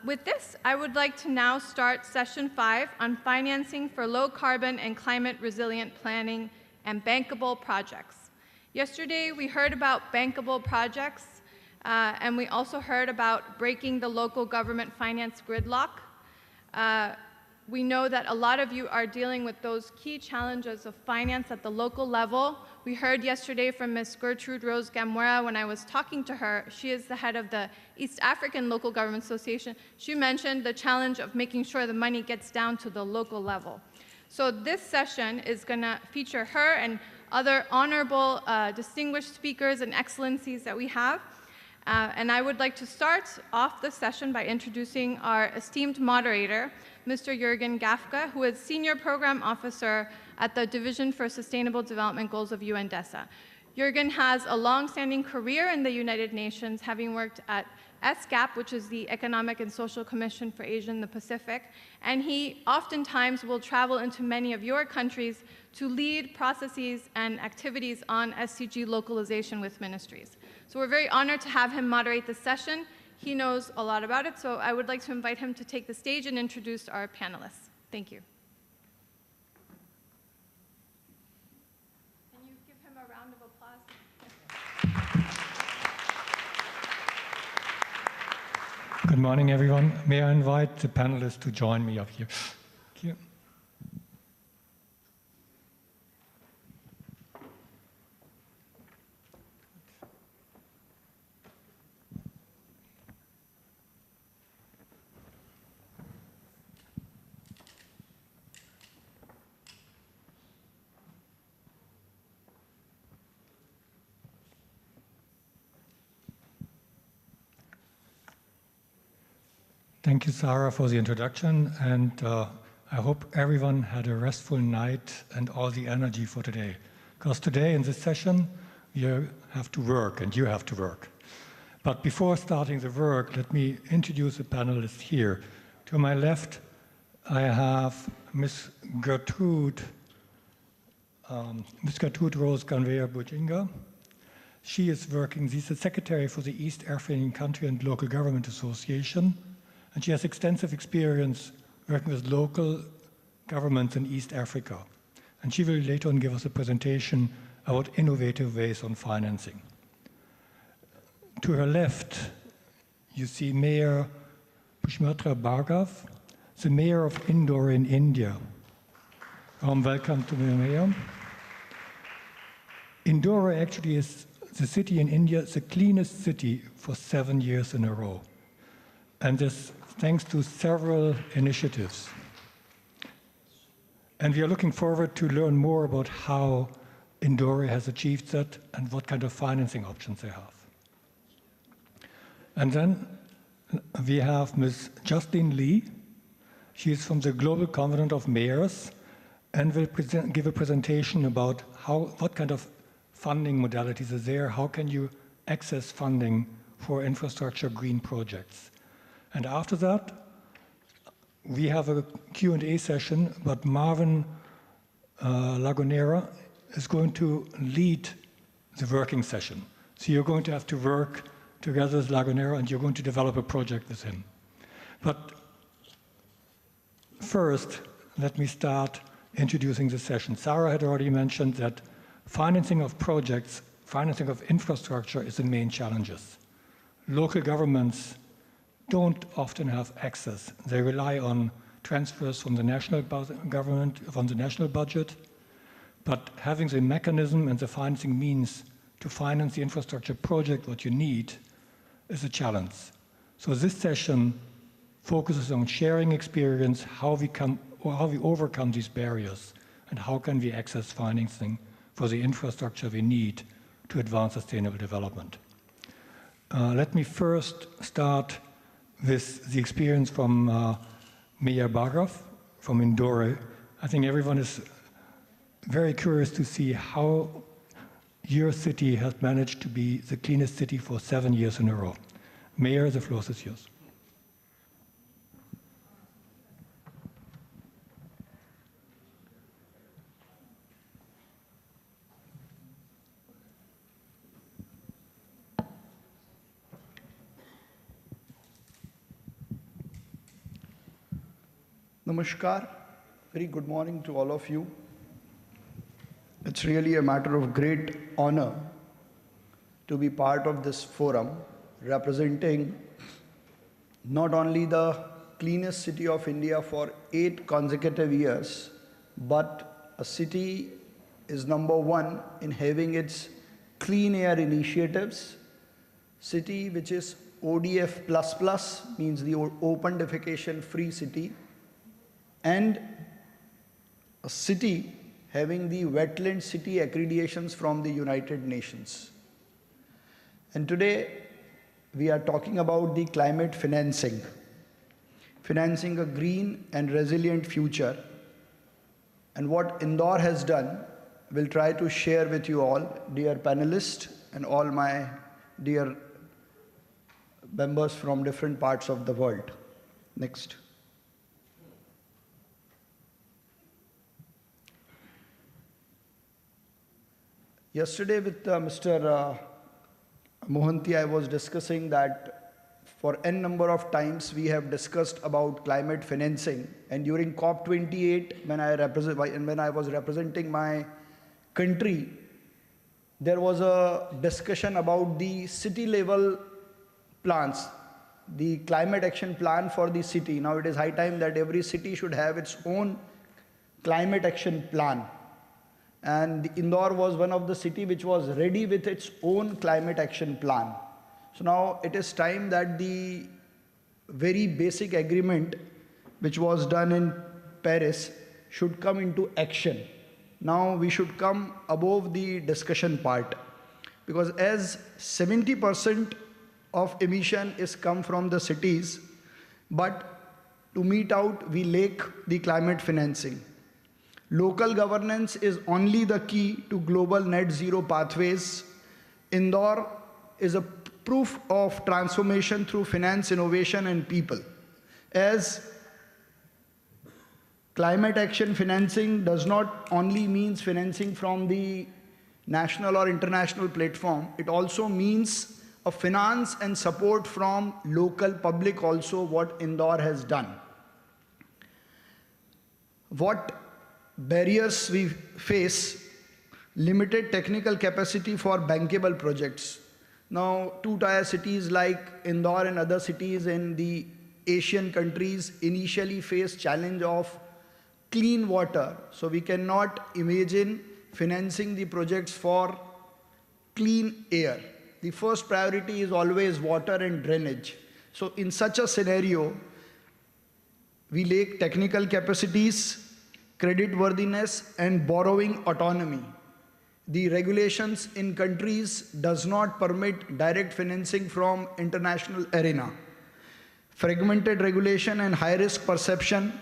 With this, I would like to now start session 5 on financing for low carbon and climate resilient planning and bankable projects. Yesterday, we heard about bankable projects, and we also heard about breaking the local government finance gridlock. We know that a lot of you are dealing with those key challenges of finance at the local level. We heard yesterday from Ms. Gertrude Rose Gamwera when I was talking to her. She is the head of the East African Local Government Association. She mentioned the challenge of making sure the money gets down to the local level. So this session is going to feature her and other honorable, distinguished speakers and excellencies that we have. And I would like to start off the session by introducing our esteemed moderator, Mr. Jurgen Gafke, who is Senior Program Officer at the Division for Sustainable Development Goals of UN DESA. Jurgen has a long-standing career in the United Nations, having worked at SGAP, which is the Economic and Social Commission for Asia and the Pacific, and he oftentimes will travel into many of your countries to lead processes and activities on SDG localization with ministries. So we're very honored to have him moderate this session. He knows a lot about it, so I would like to invite him to take the stage and introduce our panelists. Thank you. Can you give him a round of applause? Good morning, everyone. May I invite the panelists to join me up here? Thank you. Thank you, Sarah, for the introduction, and I hope everyone had a restful night and all the energy for today. Because today in this session, you have to work, and you have to work. But before starting the work, let me introduce the panelists here. To my left, I have Ms. Gertrude Rose Gamwera. She is working, she's the secretary for the East African Country and Local Government Association, and she has extensive experience working with local governments in East Africa. And she will later on give us a presentation about innovative ways on financing. To her left, you see Mayor Pushyamitra Bhargav, the mayor of Indore in India. Welcome to the mayor. Indore actually is the city in India, the cleanest city for 7 years in a row. And this thanks to several initiatives. And we are looking forward to learn more about how Indore has achieved that and what kind of financing options they have. And then we have Ms. Jazlyn Lee. She is from the Global Covenant of Mayors and will give a presentation about what kind of funding modalities are there, how can you access funding for infrastructure green projects. And after that, we have a Q&A session, but Marvin Lagonera is going to lead the working session. So you're going to have to work together with Lagonera, and you're going to develop a project with him. But first, let me start introducing the session. Sarah had already mentioned that financing of projects, financing of infrastructure is the main challenges. Local governments don't often have access. They rely on transfers from the national government, from the national budget, but having the mechanism and the financing means to finance the infrastructure project, what you need, is a challenge. So this session focuses on sharing experience, how we overcome these barriers, and how can we access financing for the infrastructure we need to advance sustainable development. Let me first start with the experience from Mayor Bhargav from Indore. I think everyone is very curious to see how your city has managed to be the cleanest city for 7 years in a row. Mayor, the floor is yours. Namaskar. Very good morning to all of you. It's really a matter of great honor to be part of this forum, representing not only the cleanest city of India for 8 consecutive years, but a city is #1 in having its clean air initiatives, city which is ODF++, means the open defecation free city, and a city having the wetland city accreditations from the United Nations. And today we are talking about the climate financing a green and resilient future. And what Indore has done, we'll try to share with you all, dear panelists and all my dear members from different parts of the world. Next. Yesterday with Mr. Mohanty, I was discussing that for n number of times we have discussed about climate financing, and during COP28, when I was representing my country, there was a discussion about the city level plans, the climate action plan for the city. Now it is high time that every city should have its own climate action plan. And Indore was one of the cities which was ready with its own climate action plan. So now it is time that the very basic agreement which was done in Paris should come into action. Now we should come above the discussion part, because as 70% of emission is come from the cities, but to meet out we lack the climate financing. Local governance is only the key to global net zero pathways. Indore is a proof of transformation through finance, innovation, and people. As climate action financing does not only means financing from the national or international platform, it also means a finance and support from local public also, what Indore has done. What barriers we face: limited technical capacity for bankable projects. Now, 2-tier cities like Indore and other cities in the Asian countries initially face challenge of clean water. So we cannot imagine financing the projects for clean air. The first priority is always water and drainage. So in such a scenario, we lack technical capacities, creditworthiness, and borrowing autonomy. The regulations in countries does not permit direct financing from international arena. Fragmented regulation and high risk perception,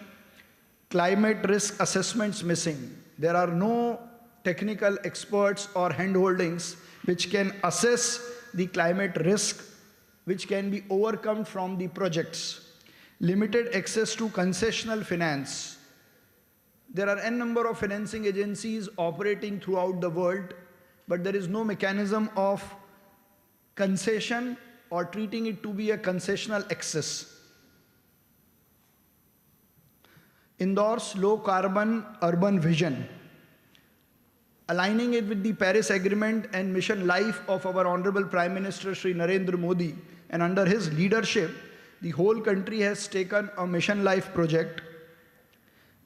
climate risk assessments missing. There are no technical experts or handholdings which can assess the climate risk which can be overcome from the projects. Limited access to concessional finance. There are n number of financing agencies operating throughout the world, but there is no mechanism of concession or treating it to be a concessional access. Indore's low carbon urban vision, aligning it with the Paris Agreement and mission life of our Honorable Prime Minister Shri Narendra Modi, and under his leadership, the whole country has taken a mission life project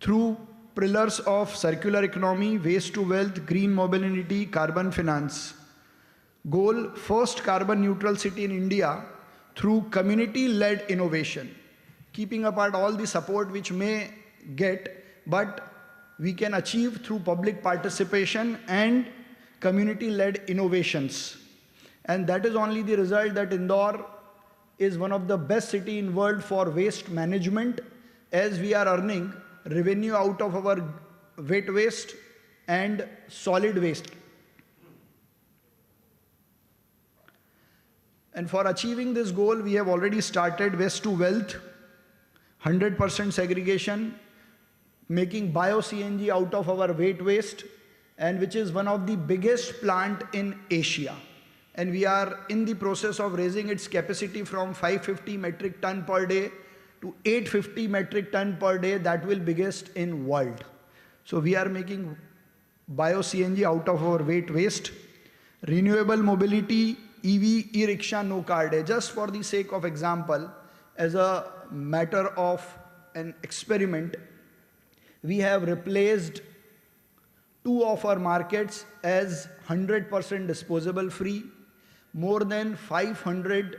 through pillars of circular economy, waste to wealth, green mobility, carbon finance. Goal: first carbon neutral city in India through community-led innovation. Keeping apart all the support which may get, but we can achieve through public participation and community-led innovations. And that is only the result that Indore is one of the best city in world for waste management, as we are earning revenue out of our wet waste and solid waste. And for achieving this goal, we have already started waste to wealth, 100% segregation, making bio-CNG out of our wet waste, and which is one of the biggest plant in Asia. And we are in the process of raising its capacity from 550 metric ton per day to 850 metric ton per day. That will be biggest in world. So we are making bio-CNG out of our waste. Renewable mobility, EV, e-rickshaw, no car day. Just for the sake of example, as a matter of an experiment, we have replaced 2 of our markets as 100% disposable free. More than 500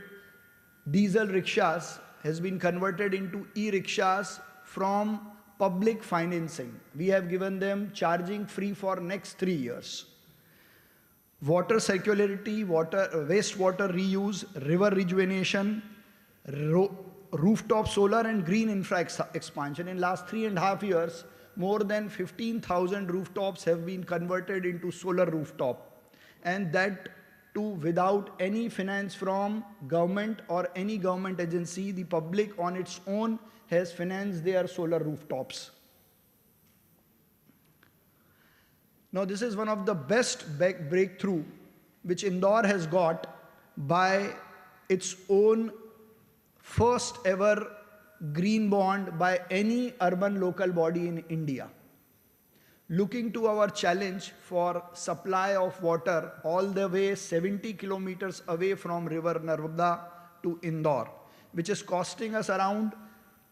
diesel rickshaws has been converted into e-rickshaws from public financing. We have given them charging free for next 3 years. Water circularity, wastewater reuse, river rejuvenation, rooftop solar and green infra expansion. In last 3.5 years, more than 15,000 rooftops have been converted into solar rooftop, and that too without any finance from government or any government agency. The public on its own has financed their solar rooftops. Now this is one of the best breakthrough which Indore has got by its own first ever green bond by any urban local body in India. Looking to our challenge for supply of water all the way 70 kilometers away from river Narmada to Indore, which is costing us around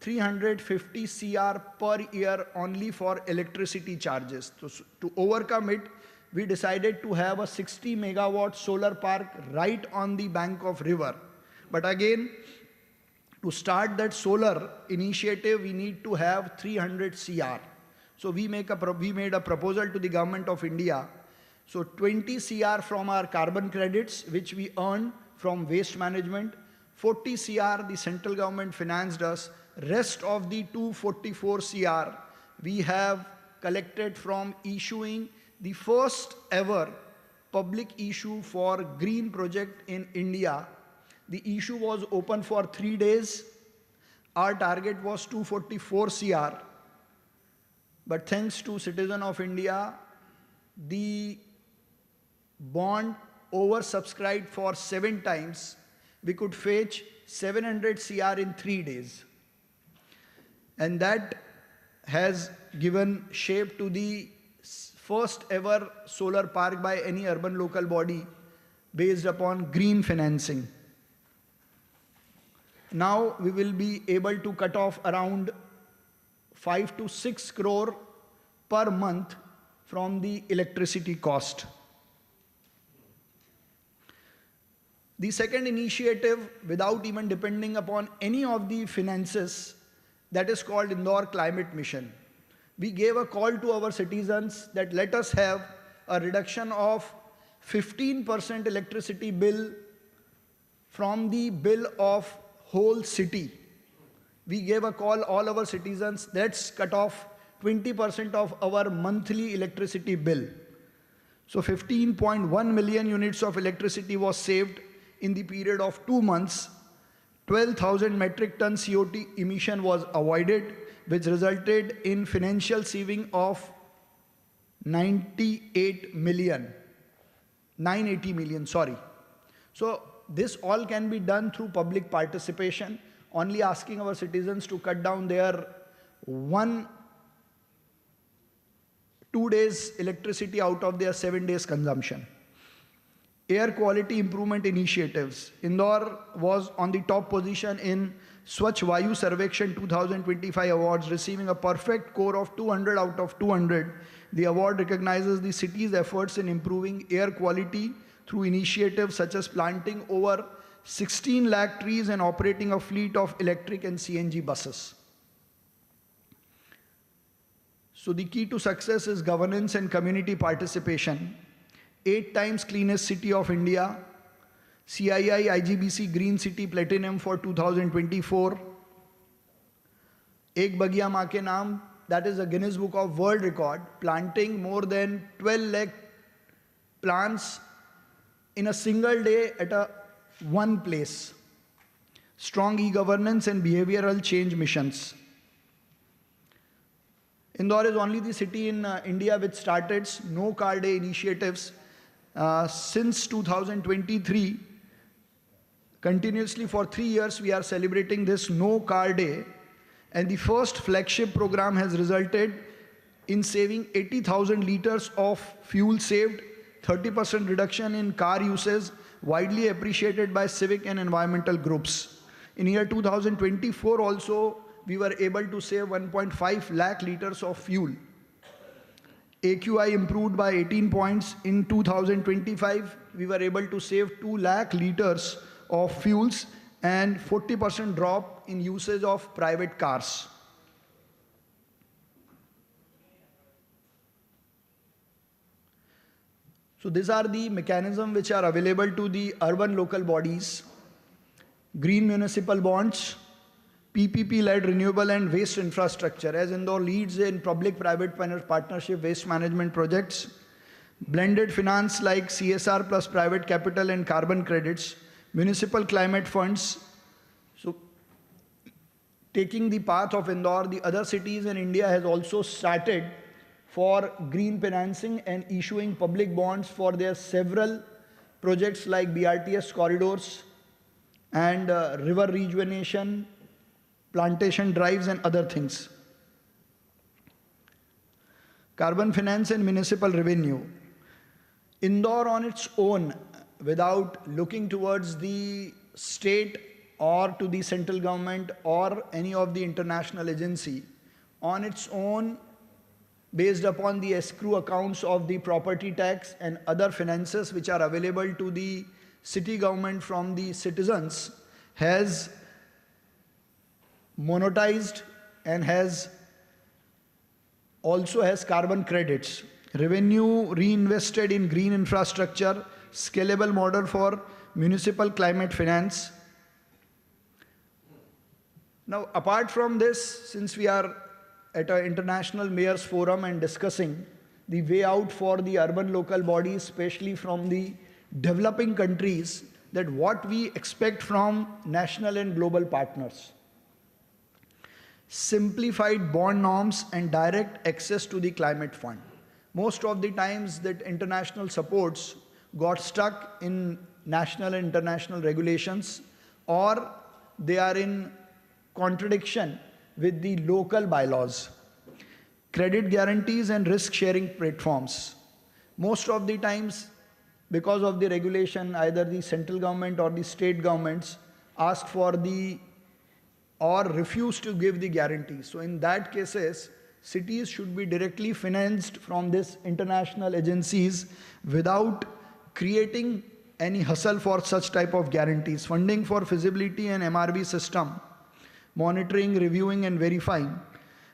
350 CR per year only for electricity charges. So to overcome it, we decided to have a 60 megawatt solar park right on the bank of river. But again, to start that solar initiative, we need to have 300 CR. So we made a proposal to the government of India. So 20 CR from our carbon credits, which we earn from waste management. 40 CR the central government financed us. Rest of the 244 CR we have collected from issuing the first ever public issue for green project in India. The issue was open for 3 days. Our target was 244 CR. But thanks to Citizen of India, the bond oversubscribed for 7 times. We could fetch 700 CR in 3 days. And that has given shape to the first ever solar park by any urban local body based upon green financing. Now we will be able to cut off around 5 to 6 crore per month from the electricity cost. The second initiative, without even depending upon any of the finances, that is called Indore Climate Mission. We gave a call to our citizens that let us have a reduction of 15% electricity bill from the bill of whole city. We gave a call all our citizens, let's cut off 20% of our monthly electricity bill. So 15.1 million units of electricity was saved in the period of 2 months. 12,000 metric ton CO2 emission was avoided, which resulted in financial saving of 980 million, sorry. So this all can be done through public participation, only asking our citizens to cut down their 2 days electricity out of their 7 days consumption. Air quality improvement initiatives. Indore was on the top position in Swachh Vayu Sarvekshan 2025 awards, receiving a perfect score of 200 out of 200. The award recognizes the city's efforts in improving air quality through initiatives such as planting over 16 lakh trees and operating a fleet of electric and CNG buses. So the key to success is governance and community participation. 8 times cleanest city of India, CII IGBC Green City Platinum for 2024. Ek Bagiya Maa Ke Naam, that is a Guinness Book of World Record, planting more than 12 lakh plants in a single day at one place. Strong e-governance and behavioral change missions. Indore is only the city in India which started no car day initiatives. Since 2023, continuously for 3 years we are celebrating this no car day And the first flagship program has resulted in saving 80,000 liters of fuel saved, 30% reduction in car uses, widely appreciated by civic and environmental groups. In year 2024 also, we were able to save 1.5 lakh liters of fuel. AQI improved by 18 points. In 2025, we were able to save 2 lakh liters of fuels and 40% drop in usage of private cars. So these are the mechanisms which are available to the urban local bodies. Green municipal bonds, PPP-led renewable and waste infrastructure, as Indore leads in public-private partnership waste management projects. Blended finance like CSR plus private capital and carbon credits. Municipal climate funds. So taking the path of Indore, the other cities in India has also started for green financing and issuing public bonds for their several projects like BRTS corridors and river rejuvenation, plantation drives and other things. Carbon finance and municipal revenue. Indore on its own, without looking towards the state or to the central government or any of the international agency, on its own, based upon the escrow accounts of the property tax and other finances which are available to the city government from the citizens, has monetized and also has carbon credits. Revenue reinvested in green infrastructure, scalable model for municipal climate finance. Now, apart from this, since we are at an international mayors forum and discussing the way out for the urban local bodies, especially from the developing countries, that what we expect from national and global partners. Simplified bond norms and direct access to the climate fund. Most of the times that international supports got stuck in national and international regulations, or they are in contradiction with the local bylaws. Credit guarantees and risk-sharing platforms. Most of the times, because of the regulation, either the central government or the state governments ask for or refuse to give the guarantee. So in that cases, cities should be directly financed from these international agencies without creating any hustle for such type of guarantees. Funding for feasibility and MRV system. Monitoring, reviewing and verifying.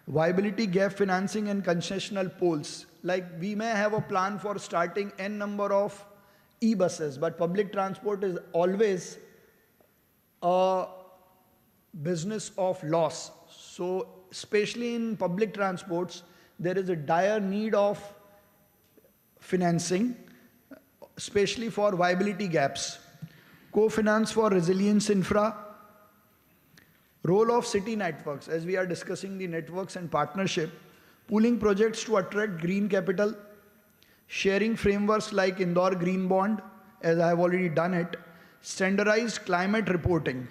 Viability gap financing and concessional poles. Like we may have a plan for starting n number of e-buses, but public transport is always a business of loss. So especially in public transports, there is a dire need of financing, especially for viability gaps. Co-finance for resilience infra. Role of city networks, as we are discussing the networks and partnership. Pooling projects to attract green capital. Sharing frameworks like Indore Green Bond, as I have already done it. Standardized climate reporting.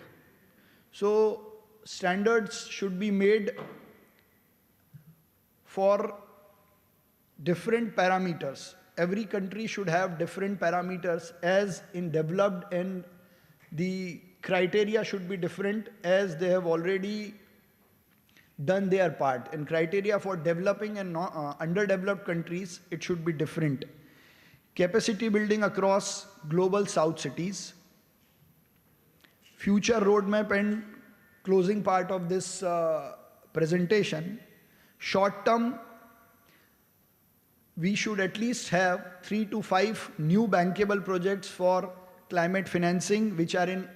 So standards should be made for different parameters. Every country should have different parameters as in developed, and the criteria should be different as they have already done their part. And criteria for developing and underdeveloped countries, it should be different. Capacity building across global south cities. Future roadmap and closing part of this presentation. Short term, we should at least have 3 to 5 new bankable projects for climate financing, which are in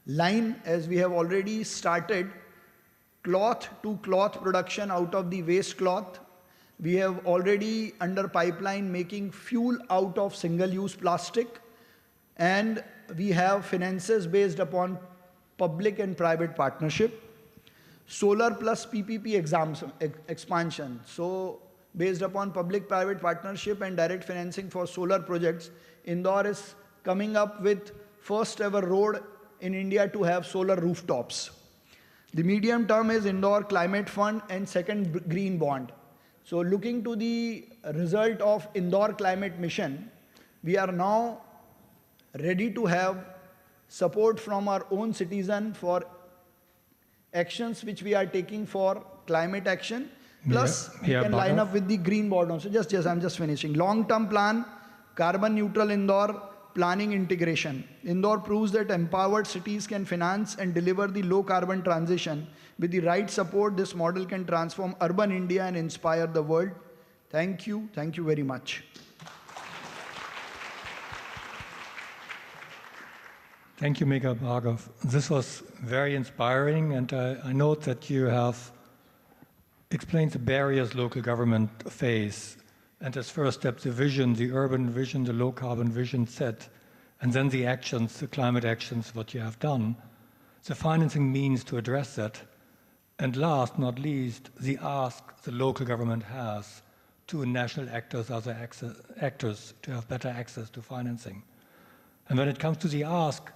line, as we have already started cloth to cloth production out of the waste cloth. We have already under pipeline making fuel out of single-use plastic, and we have finances based upon public and private partnership. Solar plus PPP expansion. So based upon public-private partnership and direct financing for solar projects, Indore is coming up with first ever road in India to have solar rooftops. The medium term is Indore Climate Fund and second green bond. So looking to the result of Indore Climate Mission, we are now ready to have support from our own citizen for actions which we are taking for climate action. Plus, we can line up with the green bond also. I'm just finishing. Long-term plan, carbon neutral Indore, planning integration. Indore proves that empowered cities can finance and deliver the low carbon transition. With the right support, this model can transform urban India and inspire the world. Thank you. Thank you very much. Thank you, Mega Bhargav. This was very inspiring, and I note that you have explained the barriers local government face, and as first step, the vision, the urban vision, the low carbon vision set, and then the actions, the climate actions, what you have done, the financing means to address that, and last, not least, the ask the local government has to national actors, other actors, to have better access to financing. And when it comes to the ask,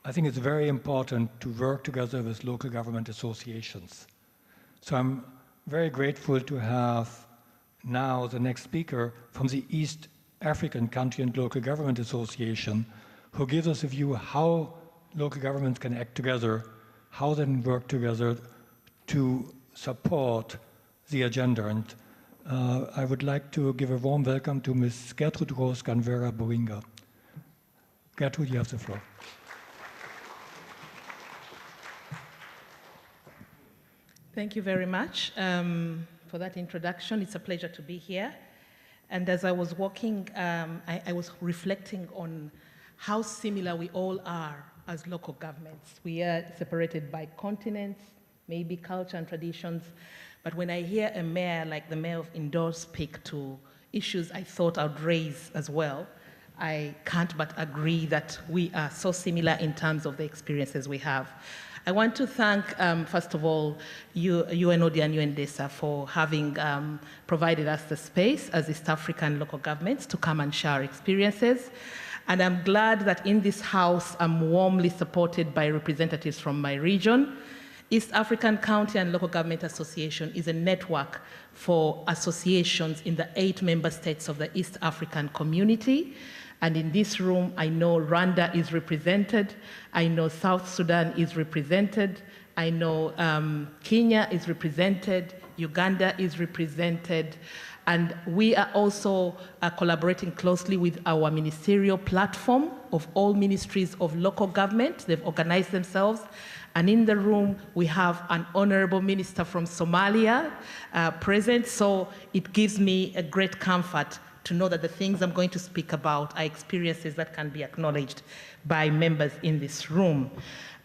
I think it's very important to work together with local government associations. So I'm very grateful to have now the next speaker from the East African Country and Local Government Association, who gives us a view how local governments can act together, how they can work together to support the agenda. And I would like to give a warm welcome to Ms. Gertrude Gamwera Boinga. Gertrude, you have the floor. Thank you very much for that introduction. It's a pleasure to be here. And as I was walking, I was reflecting on how similar we all are as local governments. We are separated by continents, maybe culture and traditions. But when I hear a mayor like the mayor of Indore speak to issues I thought I'd raise as well, I can't but agree that we are so similar in terms of the experiences we have. I want to thank, first of all, UNOD and UNDESA for having provided us the space as East African local governments to come and share experiences. And I'm glad that in this house, I'm warmly supported by representatives from my region. East African County and Local Government Association is a network for associations in the 8 member states of the East African community. And in this room, I know Rwanda is represented, I know South Sudan is represented, I know Kenya is represented, Uganda is represented, and we are also collaborating closely with our ministerial platform of all ministries of local government. They've organized themselves. And in the room, we have an honorable minister from Somalia present, so it gives me a great comfort to know that the things I'm going to speak about are experiences that can be acknowledged by members in this room.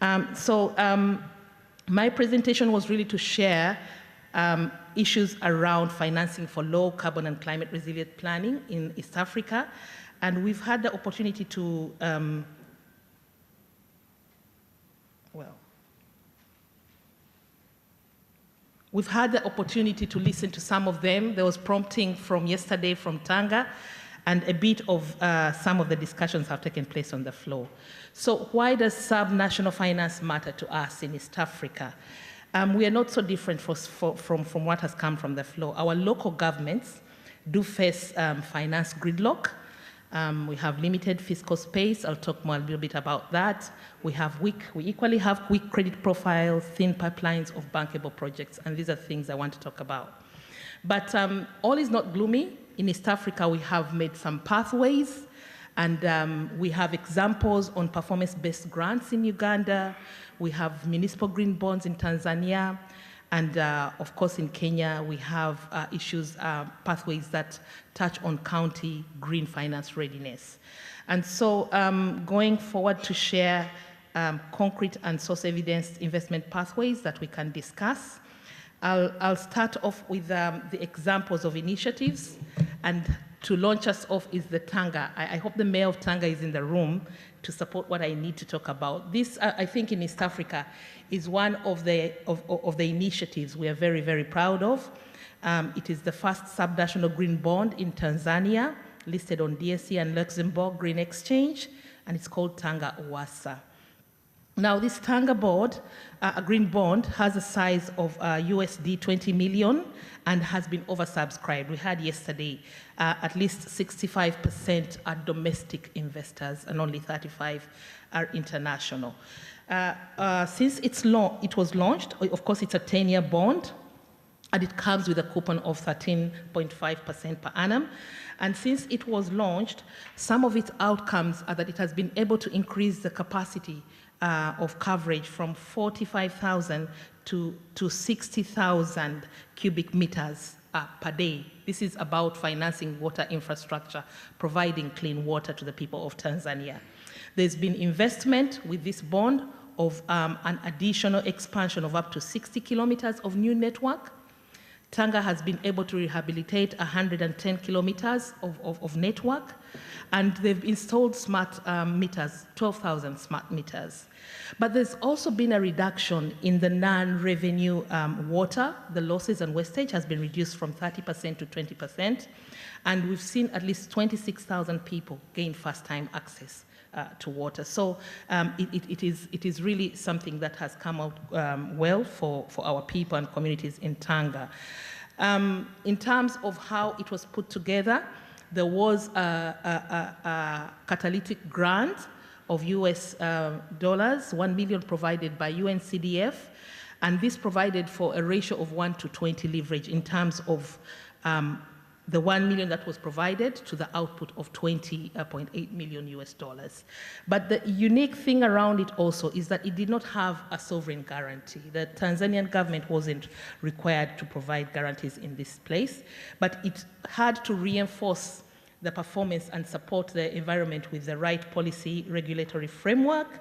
My presentation was really to share issues around financing for low carbon and climate resilient planning in East Africa. And we've had the opportunity to, we've had the opportunity to listen to some of them. There was prompting from yesterday from Tanga, and a bit of some of the discussions have taken place on the floor. So why does sub-national finance matter to us in East Africa? We are not so different from what has come from the floor. Our local governments do face finance gridlock. We have limited fiscal space. I'll talk more a little bit about that. We equally have weak credit profiles, thin pipelines of bankable projects, and these are things I want to talk about. But all is not gloomy. In East Africa, we have made some pathways, and we have examples on performance-based grants in Uganda. We have municipal green bonds in Tanzania. And of course, in Kenya, we have pathways that touch on county green finance readiness. And so going forward to share concrete and source evidence investment pathways that we can discuss. I'll start off with the examples of initiatives. And to launch us off is the Tanga. I hope the mayor of Tanga is in the room to support what I need to talk about. This, I think, in East Africa is one of the initiatives we are very, very proud of. It is the first subnational green bond in Tanzania, listed on DSE and Luxembourg Green Exchange, and it's called Tanga Uwasa. Now, this Tanga board, a green bond, has a size of USD 20 million and has been oversubscribed. We had yesterday at least 65% are domestic investors and only 35 are international. Since it was launched, of course, it's a 10-year bond, and it comes with a coupon of 13.5% per annum. And since it was launched, some of its outcomes are that it has been able to increase the capacity of coverage from 45,000 to 60,000 cubic meters per day. This is about financing water infrastructure, providing clean water to the people of Tanzania. There's been investment with this bond of an additional expansion of up to 60 kilometers of new network. Tanga has been able to rehabilitate 110 kilometers of network, and they've installed smart meters, 12,000 smart meters. But there's also been a reduction in the non-revenue water. The losses and wastage has been reduced from 30% to 20%, and we've seen at least 26,000 people gain first-time access to water. So it is really something that has come out well for our people and communities in Tanga. In terms of how it was put together, there was a catalytic grant of US dollars, 1 million provided by UNCDF, and this provided for a ratio of 1:20 leverage in terms of the 1 million that was provided to the output of 20.8 million US dollars. But the unique thing around it also is that it did not have a sovereign guarantee. The Tanzanian government wasn't required to provide guarantees in this place, but it had to reinforce the performance and support the environment with the right policy regulatory framework,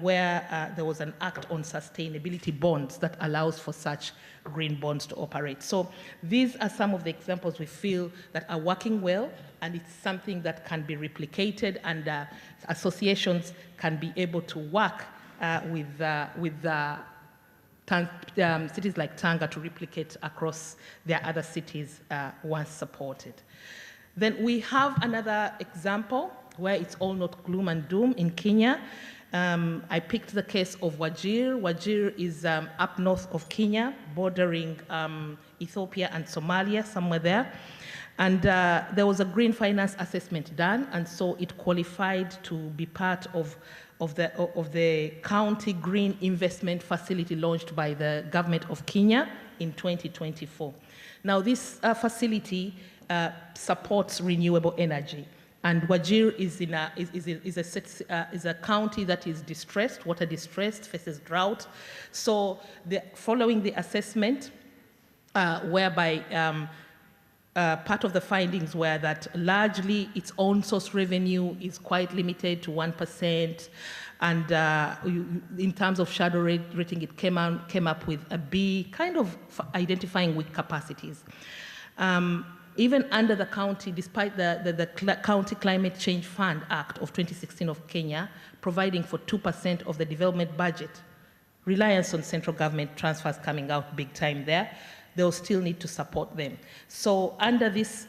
where there was an act on sustainability bonds that allows for such green bonds to operate. So these are some of the examples we feel that are working well, and it's something that can be replicated, and associations can be able to work with cities like Tanga to replicate across their other cities once supported. Then we have another example where it's all not gloom and doom in Kenya. I picked the case of Wajir. Wajir is up north of Kenya, bordering Ethiopia and Somalia, somewhere there. And there was a green finance assessment done, and so it qualified to be part of the county green investment facility launched by the government of Kenya in 2024. Now, this facility supports renewable energy. And Wajir is a county that is distressed, water distressed, faces drought. So following the assessment, whereby part of the findings were that largely its own source revenue is quite limited to 1%. And in terms of shadow rating, it came up with a B, kind of identifying weak capacities. Even under the county, despite the County Climate Change Fund Act of 2016 of Kenya, providing for 2% of the development budget, reliance on central government transfers coming out big time there, they'll still need to support them. So under this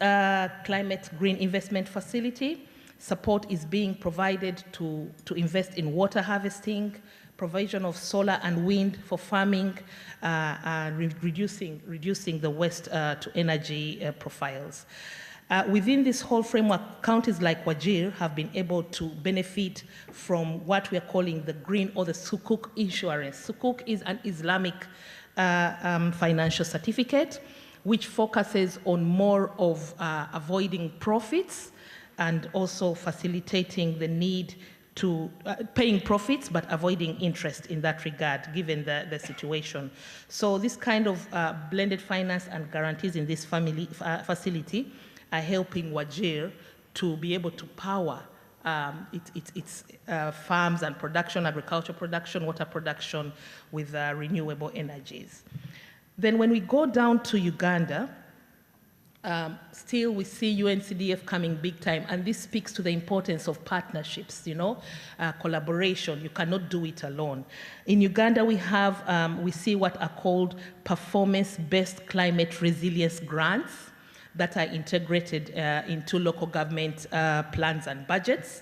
climate green investment facility, support is being provided to invest in water harvesting, provision of solar and wind for farming, reducing the waste to energy profiles. Within this whole framework, counties like Wajir have been able to benefit from what we are calling the green or the Sukuk insurance. Sukuk is an Islamic financial certificate which focuses on more of avoiding profits and also facilitating the need to paying profits but avoiding interest in that regard, given the situation. So this kind of blended finance and guarantees in this facility are helping Wajir to be able to power its farms and production, agricultural production, water production with renewable energies. Then when we go down to Uganda, still we see UNCDF coming big time, and this speaks to the importance of partnerships, collaboration. You cannot do it alone. In Uganda, we see what are called performance-based climate resilience grants that are integrated into local government plans and budgets.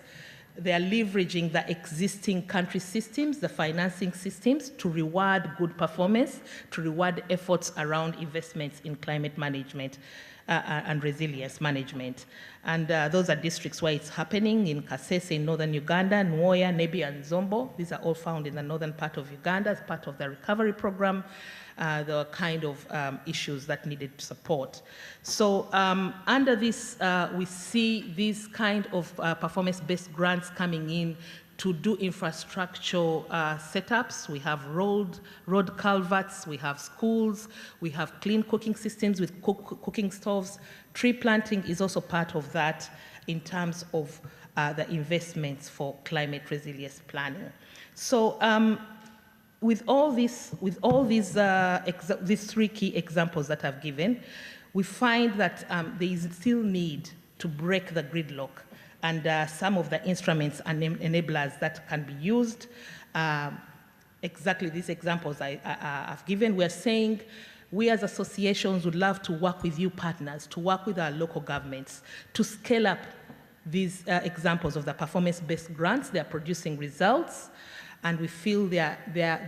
They are leveraging the existing country systems, the financing systems, to reward good performance, to reward efforts around investments in climate management and resilience management. And those are districts where it's happening, in Kasese in northern Uganda, Nwoya, Nebi, and Zombo. These are all found in the northern part of Uganda as part of the recovery program. The kind of issues that needed support. So under this, we see these kind of performance-based grants coming in to do infrastructure setups. We have road culverts, we have schools, we have clean cooking systems with cooking stoves. Tree planting is also part of that in terms of the investments for climate resilience planning. So with all these three key examples that I've given, we find that there is still need to break the gridlock, and some of the instruments and enablers that can be used. Exactly these examples I've given. We're saying we as associations would love to work with you partners, to work with our local governments, to scale up these examples of the performance-based grants. They are producing results. And we feel there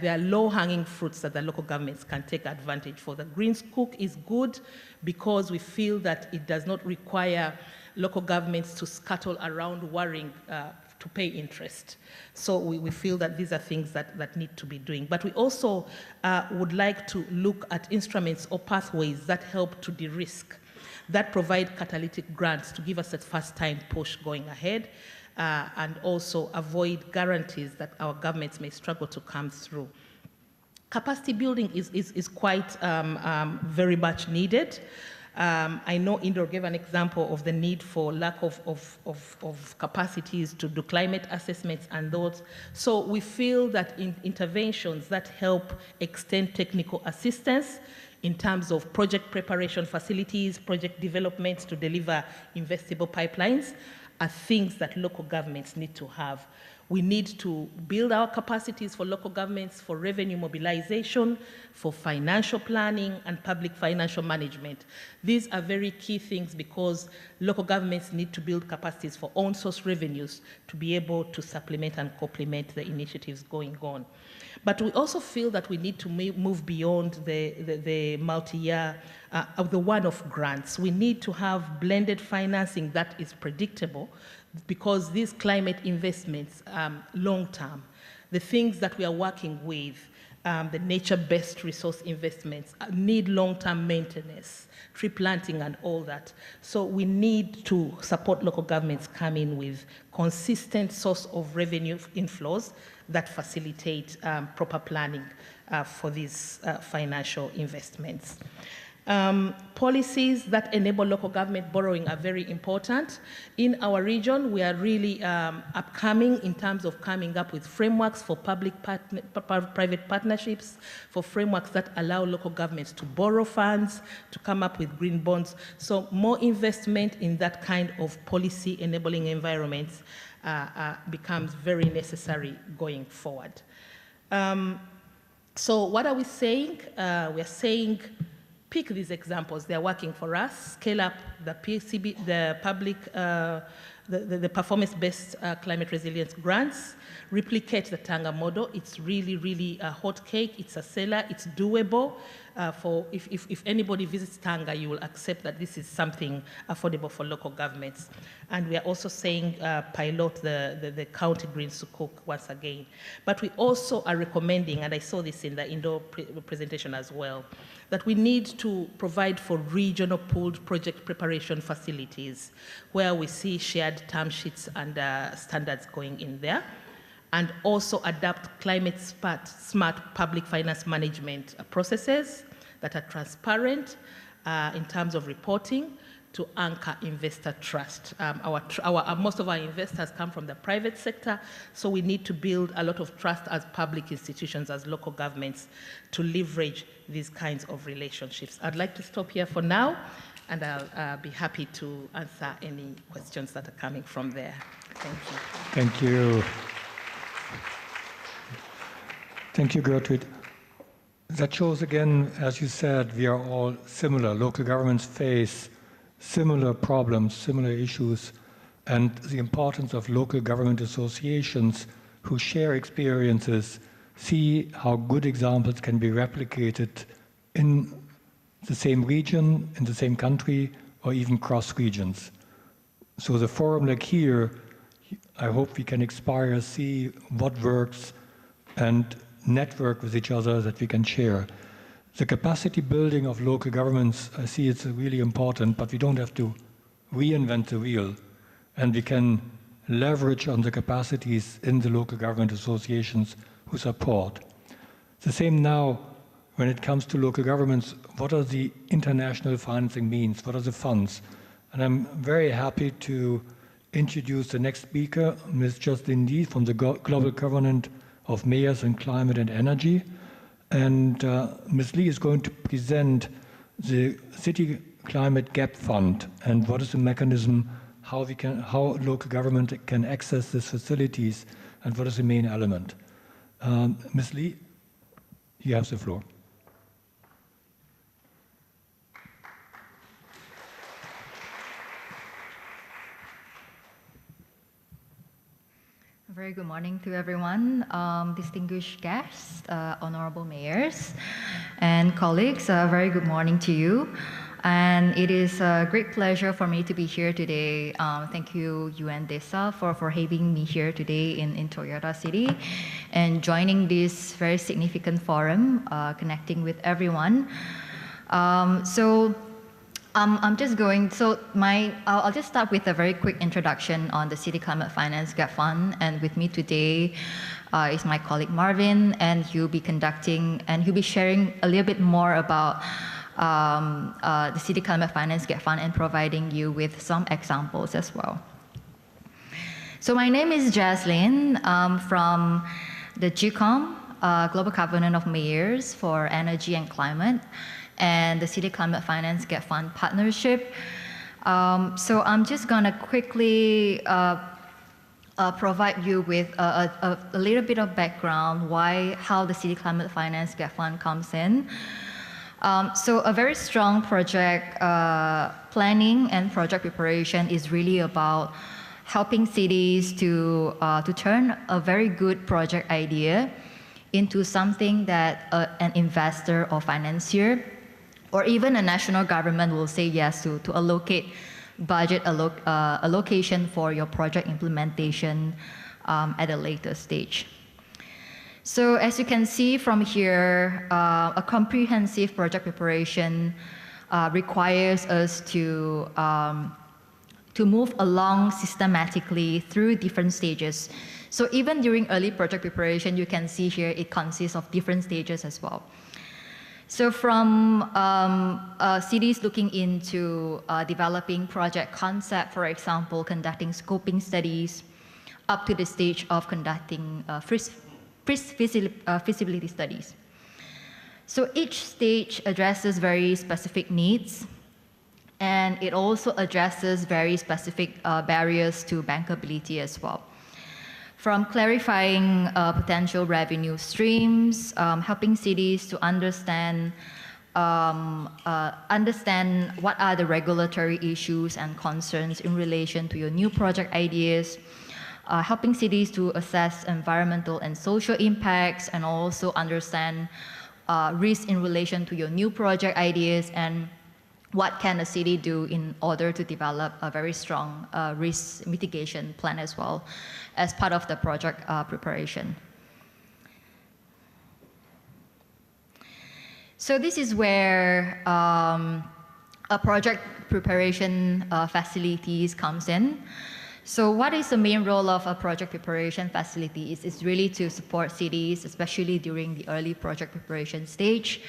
are low-hanging fruits that the local governments can take advantage for. The Greens Cook is good because we feel that it does not require local governments to scuttle around worrying to pay interest. So we feel that these are things that need to be doing. But we also would like to look at instruments or pathways that help to de-risk, that provide catalytic grants to give us a first-time push going ahead, and also avoid guarantees that our governments may struggle to come through. Capacity building is quite very much needed. I know Indore gave an example of the need for lack of capacities to do climate assessments and those. So we feel that interventions that help extend technical assistance in terms of project preparation facilities, project developments to deliver investable pipelines, are things that local governments need to have. We need to build our capacities for local governments for revenue mobilization, for financial planning, and public financial management. These are very key things because local governments need to build capacities for own source revenues to be able to supplement and complement the initiatives going on. But we also feel that we need to move beyond the multi-year, the one-off grants. We need to have blended financing that is predictable, because these climate investments, long-term, the things that we are working with, the nature-based resource investments, need long-term maintenance, tree planting and all that. So we need to support local governments come in with consistent source of revenue inflows that facilitate proper planning for these financial investments. Policies that enable local government borrowing are very important. In our region, we are really upcoming in terms of coming up with frameworks for public-private partnerships, for frameworks that allow local governments to borrow funds, to come up with green bonds. So more investment in that kind of policy enabling environments becomes very necessary going forward. So what are we saying? We're saying, pick these examples, they're working for us, scale up the PCB, the public, the performance-based climate resilience grants, replicate the Tanga model. It's really, really a hot cake, it's a seller, it's doable. If anybody visits Tanga, you will accept that this is something affordable for local governments. And we are also saying pilot the county greens to cook once again. But we also are recommending, and I saw this in the Indore presentation as well, that we need to provide for regional pooled project preparation facilities where we see shared term sheets and standards going in there, and also adapt climate-smart public finance management processes that are transparent in terms of reporting to anchor investor trust. Most of our investors come from the private sector, so we need to build a lot of trust as public institutions, as local governments, to leverage these kinds of relationships. I'd like to stop here for now, and I'll be happy to answer any questions that are coming from there. Thank you. Thank you. Thank you, Gertrude. That shows again, as you said, we are all similar. Local governments face similar problems, similar issues, and the importance of local government associations who share experiences, see how good examples can be replicated in the same region, in the same country, or even cross regions. So the forum like here, I hope we can inspire, see what works, and network with each other that we can share. The capacity building of local governments, I see it's really important, but we don't have to reinvent the wheel, and we can leverage on the capacities in the local government associations who support. The same now when it comes to local governments, what are the international financing means? What are the funds? And I'm very happy to introduce the next speaker, Ms. Jazlyn from the Global Government of Mayors in Climate and Energy. And Ms. Lee is going to present the City Climate Gap Fund and what is the mechanism, how local government can access these facilities, and what is the main element. Ms. Lee, you have the floor. Very good morning to everyone, distinguished guests, honorable mayors, and colleagues. Very good morning to you. And it is a great pleasure for me to be here today. Thank you, UN DESA, for having me here today in Toyota City and joining this very significant forum, connecting with everyone. I'll just start with a very quick introduction on the City Climate Finance Gap Fund. And with me today is my colleague Marvin, and he'll be sharing a little bit more about the City Climate Finance Gap Fund and providing you with some examples as well. So my name is Jazlyn from the GCOM, Global Covenant of Mayors for Energy and Climate, and the City Climate Finance Gap Fund partnership. So I'm just gonna quickly provide you with a little bit of background how the City Climate Finance Gap Fund comes in. So a very strong project planning and project preparation is really about helping cities to turn a very good project idea into something that an investor or financier or even a national government will say yes to allocate budget allocation for your project implementation at a later stage. So as you can see from here, a comprehensive project preparation requires us to move along systematically through different stages. So even during early project preparation, you can see here it consists of different stages as well. So from cities looking into developing project concept, for example, conducting scoping studies, up to the stage of conducting feasibility studies. So each stage addresses very specific needs, and it also addresses very specific barriers to bankability as well. From clarifying potential revenue streams, helping cities to understand what are the regulatory issues and concerns in relation to your new project ideas, helping cities to assess environmental and social impacts, and also understand risks in relation to your new project ideas, and what can a city do in order to develop a very strong risk mitigation plan as well as part of the project preparation. So this is where a project preparation facilities comes in. So what is the main role of a project preparation facility? It's really to support cities, especially during the early project preparation stage,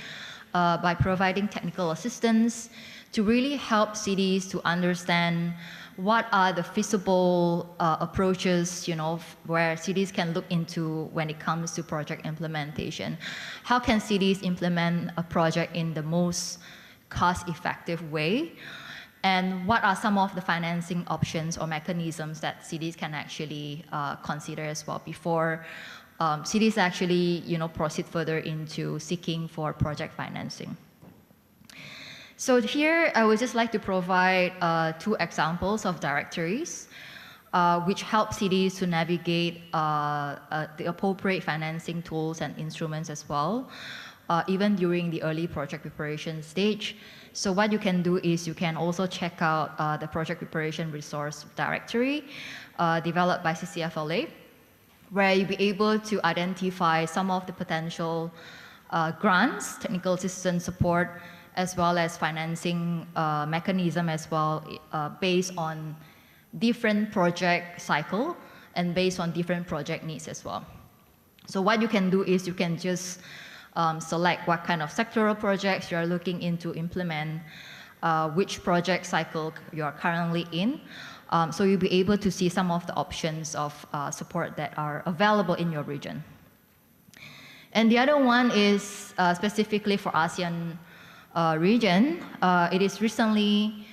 by providing technical assistance to really help cities to understand what are the feasible approaches, where cities can look into when it comes to project implementation. How can cities implement a project in the most cost-effective way? And what are some of the financing options or mechanisms that cities can actually consider as well before cities actually, proceed further into seeking for project financing? So here, I would just like to provide 2 examples of directories. which help cities to navigate the appropriate financing tools and instruments as well, even during the early project preparation stage. So what you can do is you can also check out the project preparation resource directory developed by CCFLA, where you'll be able to identify some of the potential grants, technical assistance support, as well as financing mechanism as well, based on different project cycle and based on different project needs as well. So what you can do is you can just select what kind of sectoral projects you are looking into implement, which project cycle you are currently in. So you'll be able to see some of the options of support that are available in your region. And the other one is specifically for ASEAN region. It is recently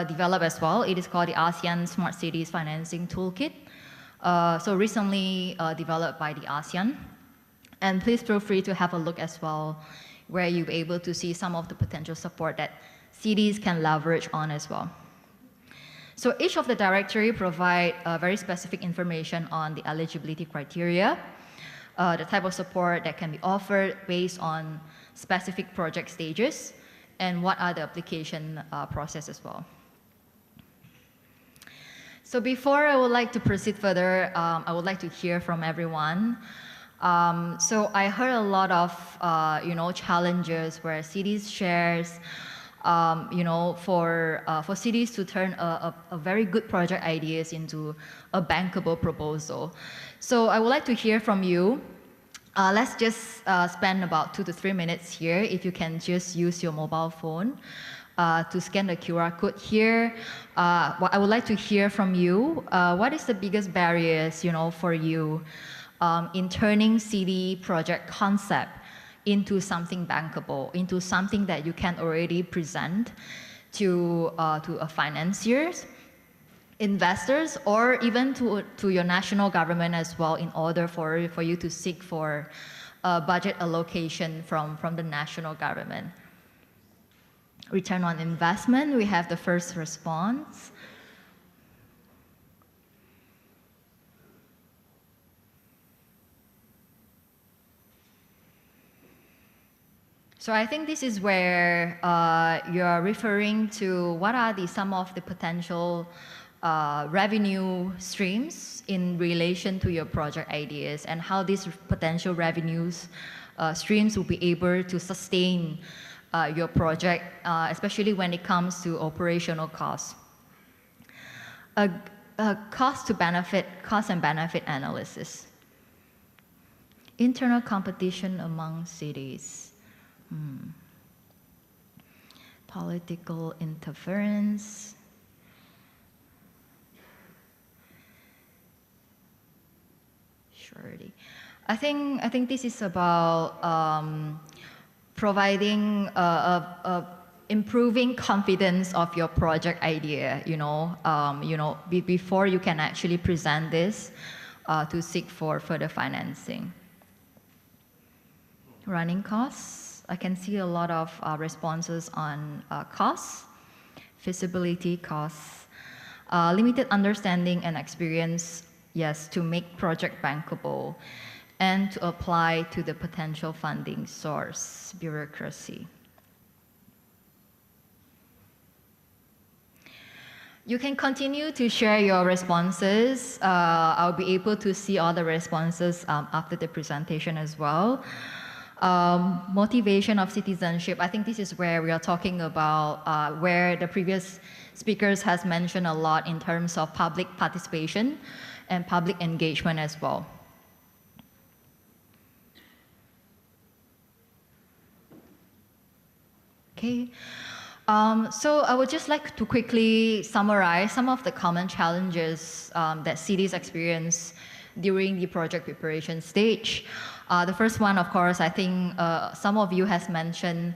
developed as well. It is called the ASEAN Smart Cities Financing Toolkit. So recently developed by the ASEAN. And please feel free to have a look as well, where you'll be able to see some of the potential support that cities can leverage on as well. So each of the directory provide very specific information on the eligibility criteria, the type of support that can be offered based on specific project stages, and what are the application process as well. So before I would like to proceed further, I would like to hear from everyone. So I heard a lot of challenges where cities shares, for cities to turn a very good project ideas into a bankable proposal. So I would like to hear from you. Let's just spend about 2 to 3 minutes here. If you can just use your mobile phone to scan the QR code here. What I would like to hear from you. What is the biggest barriers, for you in turning city project concept into something bankable, into something that you can already present to financiers, investors, or even to your national government as well, in order for you to seek for budget allocation from the national government. Return on investment, we have the first response. So I think this is where you're referring to what are some of the potential revenue streams in relation to your project ideas, and how these potential revenues streams will be able to sustain your project, especially when it comes to operational costs. Cost and benefit analysis. Internal competition among cities. Political interference. Surety. I think this is about providing improving confidence of your project idea. Before you can actually present this to seek for further financing. Running costs. I can see a lot of responses on costs, feasibility costs, limited understanding and experience, yes, to make project bankable, and to apply to the potential funding source, bureaucracy. You can continue to share your responses. I'll be able to see all the responses after the presentation as well. Motivation of citizenship. I think this is where we are talking about where the previous speakers has mentioned a lot in terms of public participation and public engagement as well. Okay. So I would just like to quickly summarize some of the common challenges that cities experience during the project preparation stage. The first one, of course, I think some of you has mentioned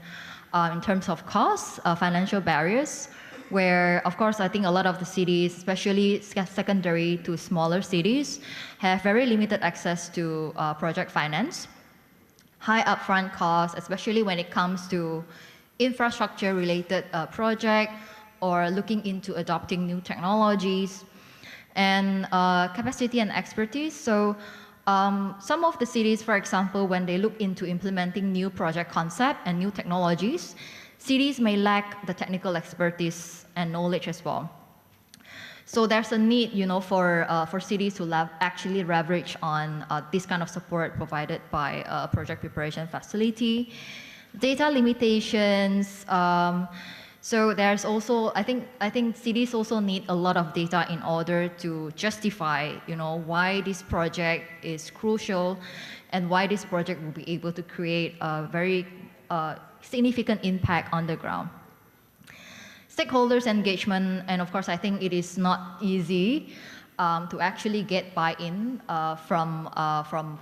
in terms of costs, financial barriers, where, of course, I think a lot of the cities, especially secondary to smaller cities, have very limited access to project finance. High upfront costs, especially when it comes to infrastructure-related project or looking into adopting new technologies. And capacity and expertise. So some of the cities, for example, when they look into implementing new project concept and new technologies, cities may lack the technical expertise and knowledge as well. So there's a need, for cities to actually leverage on this kind of support provided by a project preparation facility. Data limitations. So there's also, I think cities also need a lot of data in order to justify, why this project is crucial and why this project will be able to create a very significant impact on the ground. Stakeholders engagement, and of course, I think it is not easy to actually get buy-in from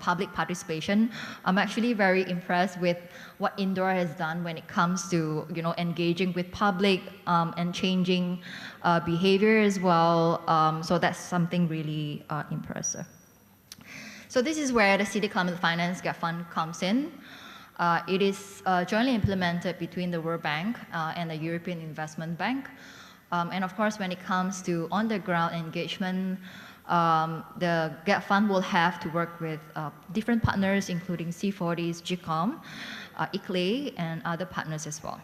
public participation. I'm actually very impressed with what Indore has done when it comes to engaging with public and changing behavior as well. So that's something really impressive. So this is where the City Climate Finance Gap Fund comes in. It is jointly implemented between the World Bank and the European Investment Bank. And of course, when it comes to on-the-ground engagement, the GAP Fund will have to work with different partners, including C40s, GCOM, ICLE, and other partners as well.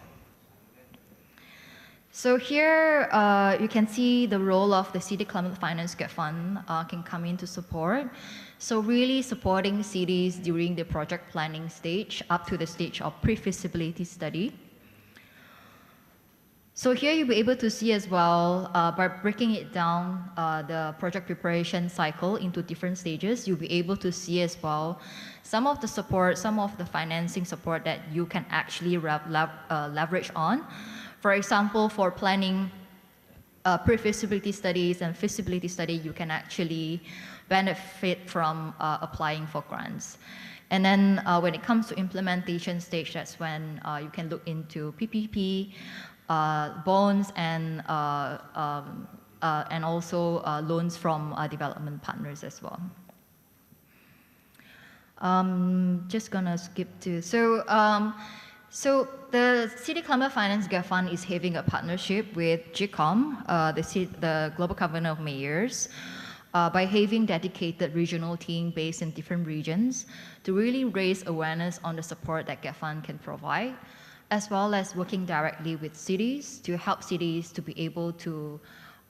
So here you can see the role of the City Climate Finance Gap Fund can come into support. So really supporting cities during the project planning stage up to the stage of pre-feasibility study. So here you'll be able to see as well, by breaking it down, the project preparation cycle into different stages, you'll be able to see as well some of the support, some of the financing support that you can actually leverage on. For example, for planning pre-feasibility studies and feasibility study, you can actually benefit from applying for grants. And then when it comes to implementation stage, that's when you can look into PPP, bonds, and also loans from development partners as well. Just gonna skip to, so the City Climate Finance Gap Fund is having a partnership with GCOM, the Global Government of Mayors, by having dedicated regional team based in different regions to really raise awareness on the support that Gap Fund can provide, as well as working directly with cities to help cities to be able to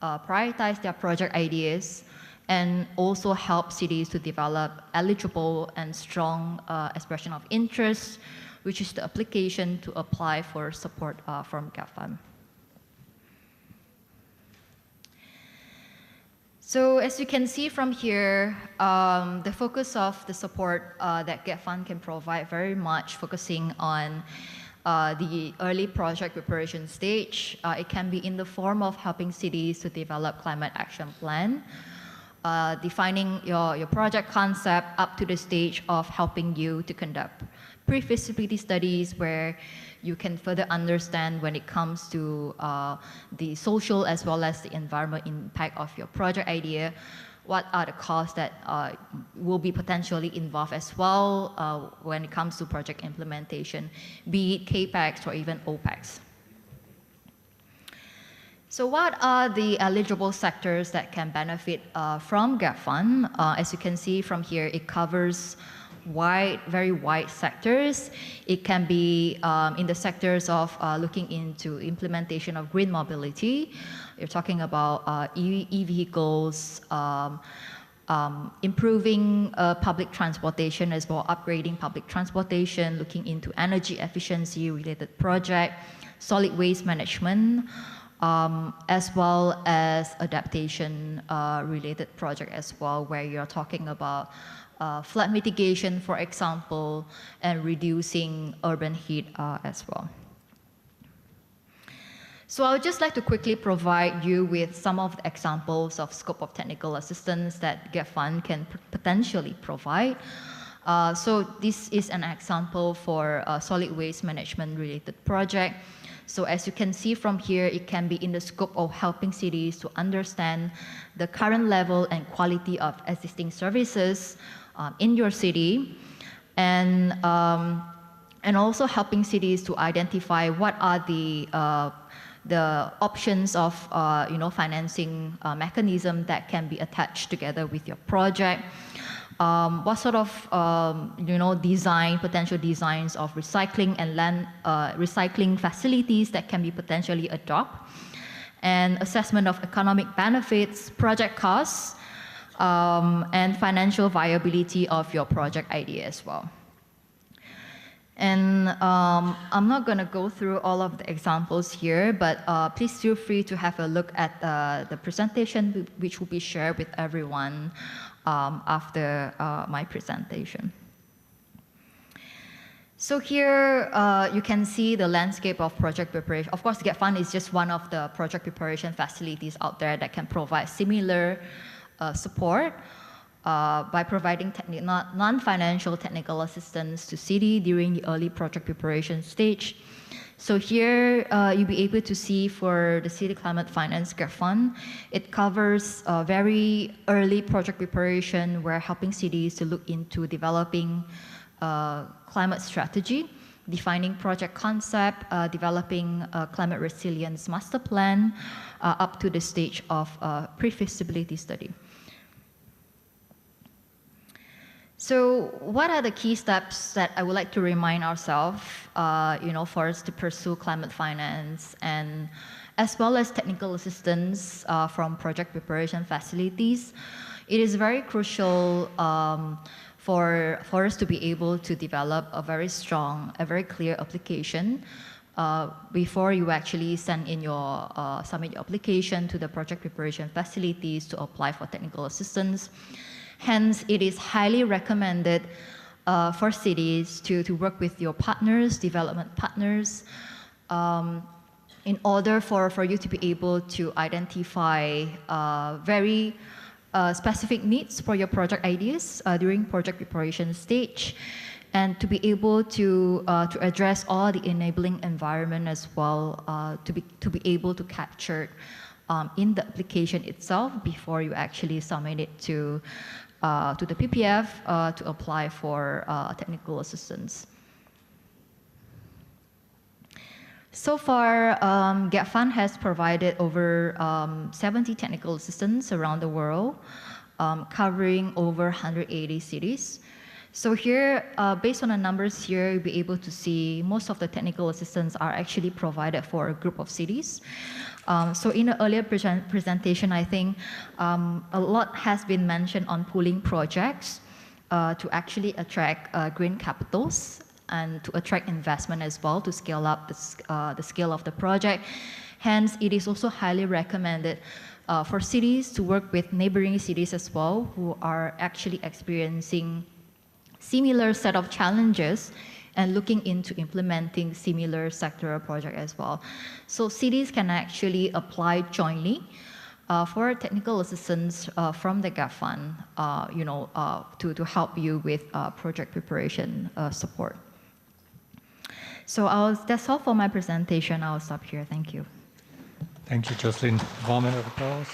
prioritize their project ideas and also help cities to develop eligible and strong expression of interest, which is the application to apply for support from Gap Fund. So as you can see from here, the focus of the support that Gap Fund can provide very much focusing on the early project preparation stage. It can be in the form of helping cities to develop climate action plan, defining your project concept up to the stage of helping you to conduct pre-feasibility studies where you can further understand when it comes to the social as well as the environment impact of your project idea, what are the costs that will be potentially involved as well when it comes to project implementation, be it CAPEX or even OPEX. So what are the eligible sectors that can benefit from Gap Fund? As you can see from here, it covers very wide sectors. It can be in the sectors of looking into implementation of green mobility. You're talking about e-vehicles, improving public transportation as well, upgrading public transportation, looking into energy efficiency related project, solid waste management, as well as adaptation related project as well, where you're talking about flood mitigation, for example, and reducing urban heat as well. So I would just like to quickly provide you with some of the examples of scope of technical assistance that Gap Fund can potentially provide. So this is an example for a solid waste management related project. So as you can see from here, it can be in the scope of helping cities to understand the current level and quality of existing services in your city, and also helping cities to identify what are the the options of financing mechanism that can be attached together with your project. What sort of potential designs of recycling and land recycling facilities that can be potentially adopted, and assessment of economic benefits, project costs, and financial viability of your project idea as well. And I'm not going to go through all of the examples here, but please feel free to have a look at the presentation, which will be shared with everyone after my presentation. So here you can see the landscape of project preparation. Of course, GetFund is just one of the project preparation facilities out there that can provide similar support by providing non-financial technical assistance to city during the early project preparation stage. So here you'll be able to see for the City Climate Finance GetFund, it covers very early project preparation. We're helping cities to look into developing climate strategy, defining project concept, developing a climate resilience master plan, up to the stage of pre-feasibility study. So what are the key steps that I would like to remind ourselves, for us to pursue climate finance, and as well as technical assistance from project preparation facilities? It is very crucial for us to be able to develop a very strong, a very clear application before you actually submit your application to the project preparation facilities to apply for technical assistance. Hence, it is highly recommended for cities to work with your partners, development partners, in order for you to be able to identify very specific needs for your project ideas during project preparation stage, and to be able to address all the enabling environment as well, to be able to capture in the application itself before you actually submit it to the PPF to apply for technical assistance. So far, GetFund has provided over 70 technical assistance around the world, covering over 180 cities. So here, based on the numbers here, you'll be able to see most of the technical assistance are actually provided for a group of cities. So in the earlier presentation, I think a lot has been mentioned on pooling projects to actually attract green capitals and to attract investment as well to scale up the scale of the project. Hence, it is also highly recommended for cities to work with neighboring cities as well who are actually experiencing similar set of challenges and looking into implementing similar sectoral project as well. So cities can actually apply jointly for technical assistance from the GetFund, to help you with project preparation support. So that's all for my presentation. I'll stop here. Thank you. Thank you, Jazlyn. Warm round of applause.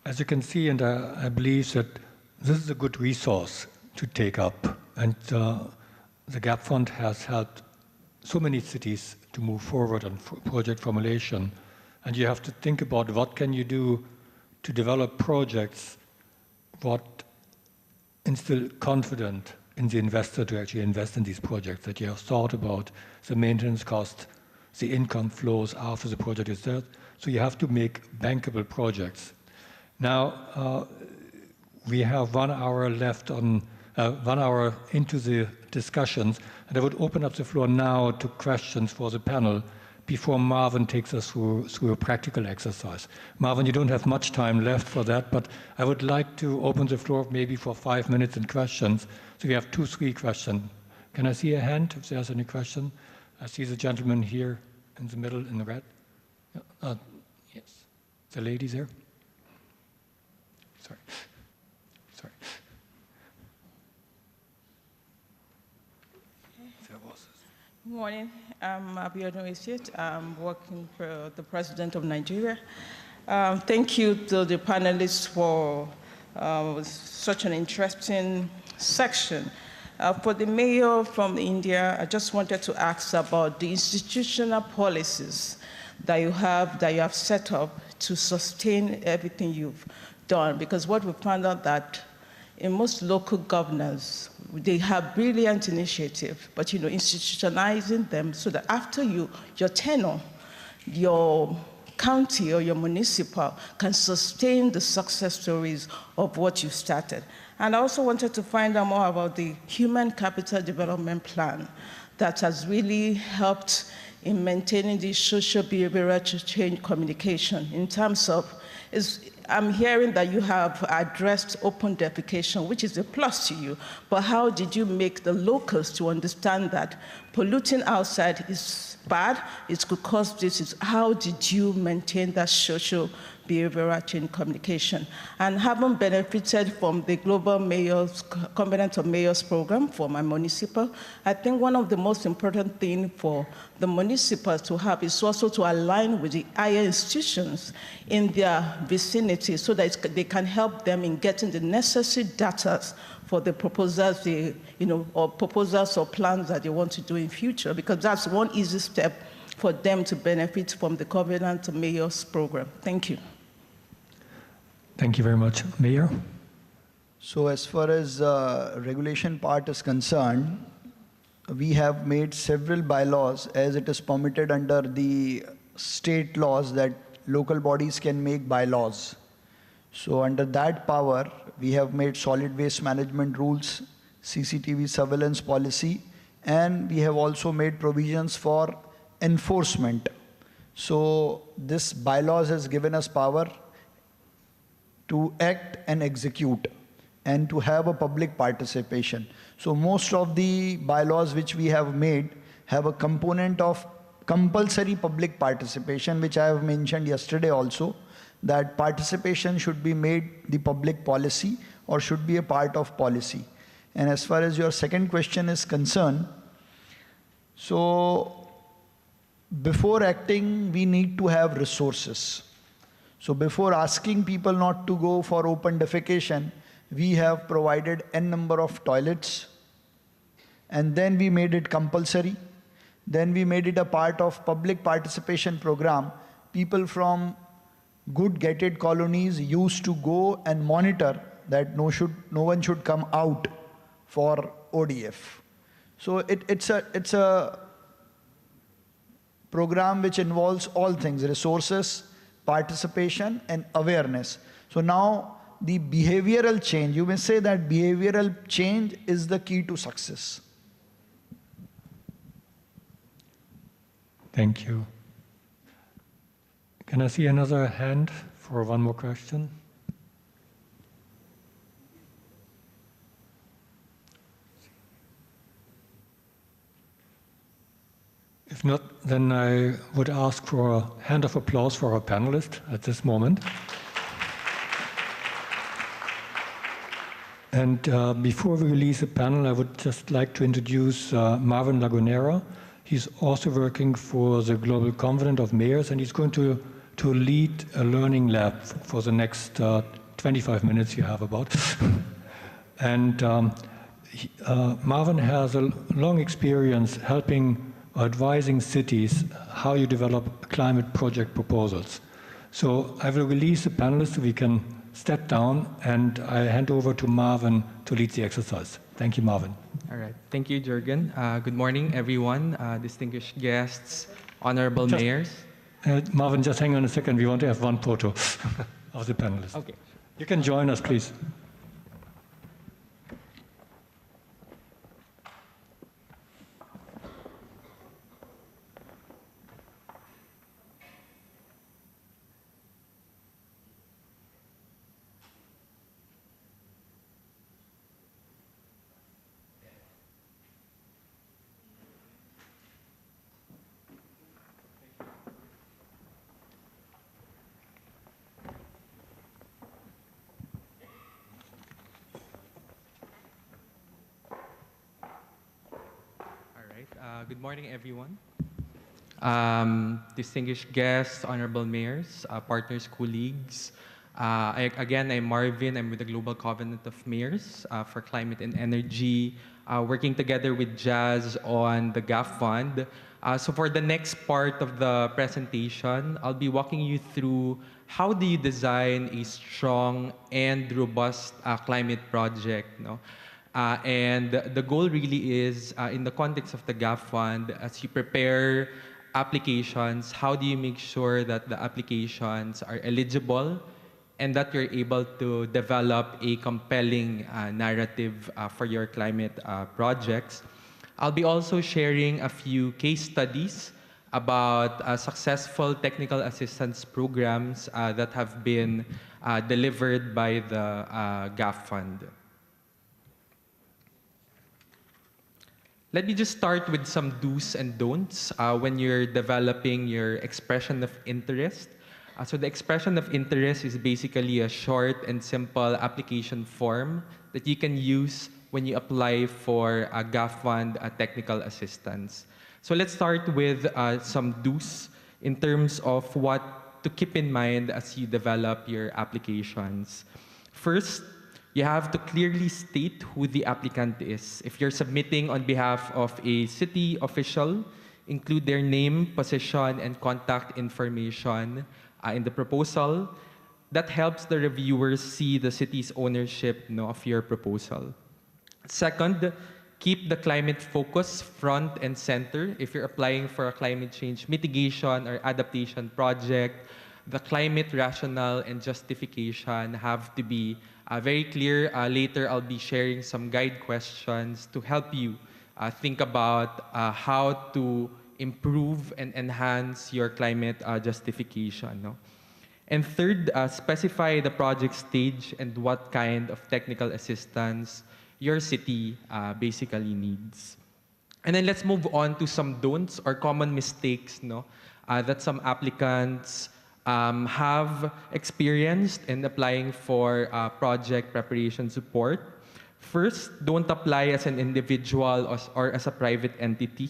As you can see, and I believe that this is a good resource to take up, and the Gap Fund has helped so many cities to move forward on project formulation, and you have to think about what can you do to develop projects what instill confidence in the investor to actually invest in these projects, that you have thought about the maintenance cost, the income flows after the project is there. So you have to make bankable projects. Now, we have 1 hour left on 1 hour into the discussions, and I would open up the floor now to questions for the panel before Marvin takes us through a practical exercise. Marvin, you don't have much time left for that, but I would like to open the floor maybe for 5 minutes in questions. So we have 2-3 questions. Can I see a hand if there's any question? I see the gentleman here in the middle in the red. Yes, the lady there. Sorry. Good morning. I'm Abiodun Esiet. I'm working for the President of Nigeria. Thank you to the panelists for such an interesting section. For the mayor from India, I just wanted to ask about the institutional policies that you have set up to sustain everything you've done. Because what we found out that in most local governors, they have brilliant initiatives, but institutionalizing them so that after your tenure, your county or your municipal can sustain the success stories of what you started. And I also wanted to find out more about the Human Capital Development Plan that has really helped in maintaining the social behavioral change communication in terms of, I'm hearing that you have addressed open defecation, which is a plus to you, but how did you make the locals to understand that polluting outside is bad, it could cause this? How did you maintain that social behavioral change communication? And having benefited from the Global Mayors, Covenant of Mayors program for my municipal, I think one of the most important things for the municipals to have is also to align with the higher institutions in their vicinity so that they can help them in getting the necessary data for the proposals, or proposals or plans that they want to do in future, because that's one easy step for them to benefit from the Covenant of Mayors program. Thank you. Thank you very much. Mayor? So as far as regulation part is concerned, we have made several bylaws as it is permitted under the state laws that local bodies can make bylaws. So under that power, we have made solid waste management rules, CCTV surveillance policy, and we have also made provisions for enforcement. So this bylaws has given us power to act and execute and to have a public participation. So most of the bylaws which we have made have a component of compulsory public participation, which I have mentioned yesterday also, that participation should be made the public policy or should be a part of policy. And as far as your second question is concerned, so before acting, we need to have resources. So before asking people not to go for open defecation, we have provided n number of toilets, and then we made it compulsory. Then we made it a part of public participation program. People from good gated colonies used to go and monitor that no one should come out for ODF. So it's a program which involves all things: resources, participation, and awareness. So now the behavioral change, you may say that behavioral change is the key to success. Thank you. Can I see another hand for one more question? If not, then I would ask for a hand of applause for our panelists at this moment. And before we release the panel, I would just like to introduce Marvin Lagonera. He's also working for the Global Government of Mayors, and he's going to lead a learning lab for the next 25 minutes you have about. And Marvin has a long experience helping or advising cities how you develop climate project proposals. So I will release the panelists so we can step down, and I hand over to Marvin to lead the exercise. Thank you, Marvin. All right. Thank you, Jurgen. Good morning, everyone, distinguished guests, honorable mayors. Marvin, just hang on a second. We want to have one photo of the panelists. Okay. You can join us, please. Good morning, everyone. Distinguished guests, honorable mayors, partners, colleagues. Again, I'm Marvin. I'm with the Global Covenant of Mayors for Climate and Energy, working together with Jazz on the GAF Fund. So for the next part of the presentation, I'll be walking you through how do you design a strong and robust climate project. No? And the goal really is, in the context of the GAF Fund, as you prepare applications, how do you make sure that the applications are eligible and that you're able to develop a compelling narrative for your climate projects. I'll be also sharing a few case studies about successful technical assistance programs that have been delivered by the GAF Fund. Let me just start with some do's and don'ts when you're developing your expression of interest. So the expression of interest is basically a short and simple application form that you can use when you apply for a GAF Fund technical assistance. So let's start with some do's in terms of what to keep in mind as you develop your applications. First, you have to clearly state who the applicant is. If you're submitting on behalf of a city official, include their name, position, and contact information in the proposal. That helps the reviewers see the city's ownership of your proposal. Second, keep the climate focus front and center. If you're applying for a climate change mitigation or adaptation project, the climate rationale and justification have to be very clear. Later, I'll be sharing some guide questions to help you think about how to improve and enhance your climate justification. No? And third, specify the project stage and what kind of technical assistance your city basically needs. And then let's move on to some don'ts or common mistakes that some applicants have experienced in applying for project preparation support. First, don't apply as an individual or as a private entity